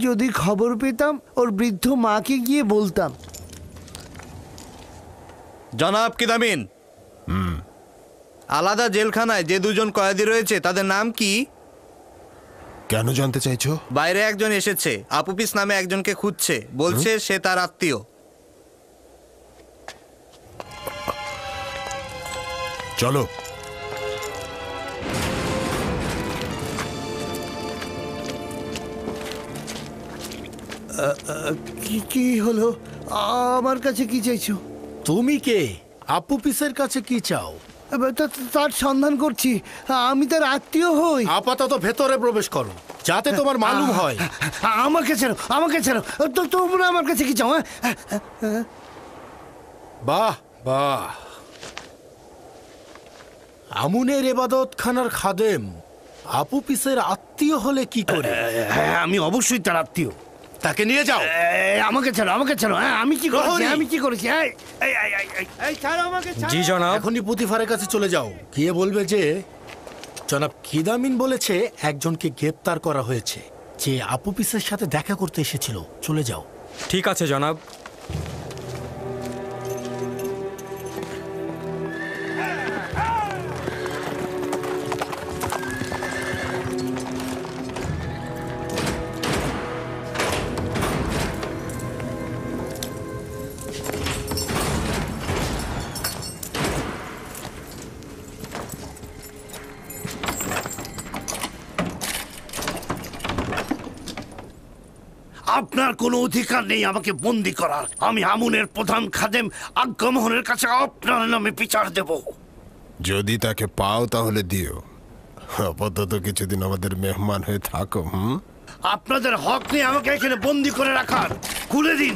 যদি খবর পেতাম ওর বৃদ্ধ মাকে গিয়ে বলতাম। জনাব কিদামিন, আলাদা জেলখানায় যে দুজন কয়েদি রয়েছে তাদের নাম কি? কেন জানতে চাইছো? বাইরে একজন এসেছে, আপুপিস নামে একজনকে খুঁজছে, বলছে সে তার আত্মীয়। চলো। কি হলো? আমার কাছে কি চাইছো? তুমি কে? আপুপিসের কাছে কি চাও? তার সন্ধান করছি। আমি তার আত্মীয় হই। আপাতত ভেতরে প্রবেশ করো, যাতে তোমার মালুম হয়। আমাকে ছেড়ো, আমাকে ছেড়ো। তো তোমরা আমার কাছে কি চাও? বাহ বাহ, আমুনের এবাদত খানার খাদেম আপুপিসের আত্মীয় হলে কি করে? হ্যাঁ, আমি অবশ্যই তার আত্মীয়। তাকে নিয়ে যাও। আমাকে ছাড়ো, আমাকে ছাড়ো। আমি কি করেছি? আমি কি করেছি? জি জনাব। এখনই পুতিফারের কাছে চলে যাও, গিয়ে বলবে যে জনাব কিদামিন বলেছে একজনকে গ্রেপ্তার করা হয়েছে, যে আপুপিসের সাথে দেখা করতে এসেছিল। চলে যাও। ঠিক আছে জনাব। আপনার কোনো অধিকার নেই আমাকে বন্দি করার। আমি আমুনের প্রধান খাদেম আজ্ঞামোহনের কাছে আপনার নামে বিচার দেব। যদি তাকে পাও তাহলে দিও। আপাতত কিছুদিন আমাদের মেহমান হয়ে থাকো। আপনাদের হক নেই আমাকে এখানে বন্দি করে রাখার। খুলে দিন,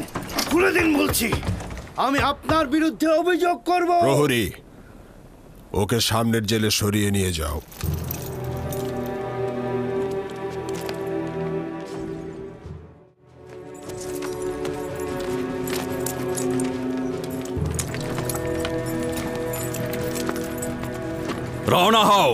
খুলে দিন বলছি। আমি আপনার বিরুদ্ধে অভিযোগ করব। প্রহরী, ওকে সামনের জেলে সরিয়ে নিয়ে যাও। রওনা হও।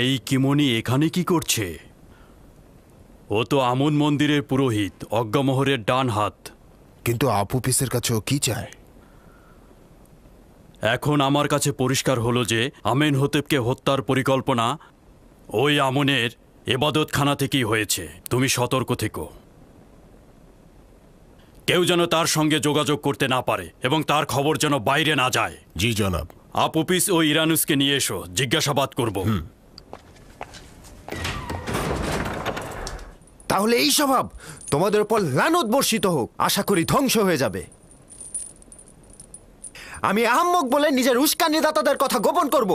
এই কিমনি এখানে কি করছে? ও তো আমন মন্দিরের পুরোহিত, অজ্ঞামোহরের ডান হাত। কিন্তু আপুপিসের কাছেও কি চায়? এখন আমার কাছে পরিষ্কার হলো যে আমেনহোতেপকে হত্যার পরিকল্পনা ওই আমনের এবাদতখানা থেকেই হয়েছে। তুমি সতর্ক থেকো। কেউ যেন তার সঙ্গে যোগাযোগ করতে না পারে এবং তার খবর যেন বাইরে না যায়। জি জনাব। আপুপিস ও ইরানুসকে নিয়ে এসো, জিজ্ঞাসাবাদ করব। তাহলে এই স্বভাব তোমাদের উপর লানত বর্ষিত হোক। আশা করি ধ্বংস হয়ে যাবে। আমি আহাম্মক বলে নিজের উস্কানিদাতাদের কথা গোপন করব,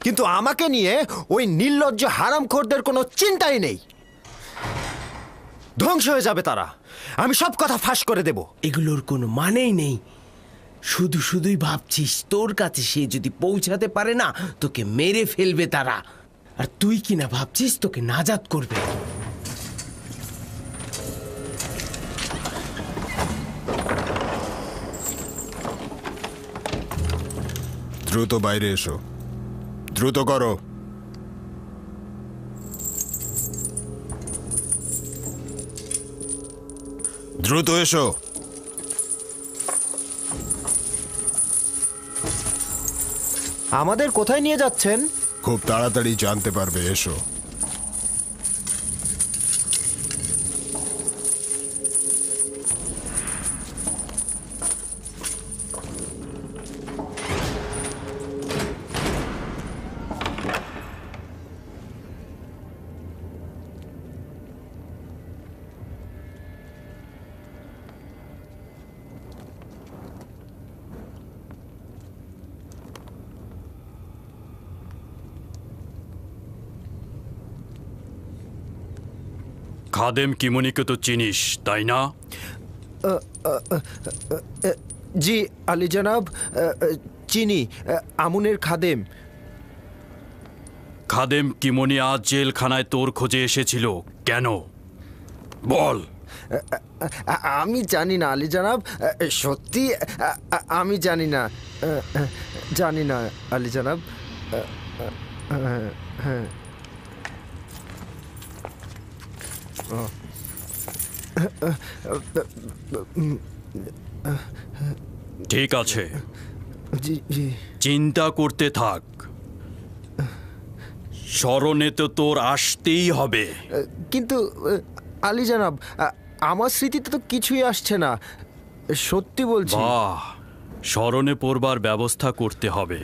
কিন্তু আমাকে নিয়ে ওই নির্লজ্জ হারামখোরদের কোনো চিন্তাই নেই। ধ্বংস হয়ে যাবে তারা, আমি সব কথা ফাঁস করে দেব। এগুলোর কোনো মানেই নেই। শুধু শুধুই ভাবছিস তোর কাছে সে যদি পৌঁছাতে পারে না তোকে মেরে ফেলবে তারা, আর তুই কিনা ভাবছিস তোকে নাজাত করবে। দ্রুত বাইরে এসো, দ্রুত করো। দ্রুত এসো। আমাদের কোথায় নিয়ে যাচ্ছেন? খুব তাড়াতাড়ি জানতে পারবে, এসো। খাদেম কিমনিকে তো চিনিস, তাই না? জি আলী জনাব, চিনি, আমুনের খাদেম। খাদেম কিমনি আজ জেলখানায় তোর খোঁজে এসেছিল কেন? বল। আমি জানি না আলী জনাব, সত্যি আমি জানি না, জানি না আলী জনাব। হ্যাঁ, ঠিক আছে, চিন্তা করতে থাক, স্মরণে তো তোর আসতেই হবে। কিন্তু আলী জনাব, আমার স্মৃতিতে তো কিছুই আসছে না, সত্যি বলছি। বাহ, স্মরণে পড়বার ব্যবস্থা করতে হবে।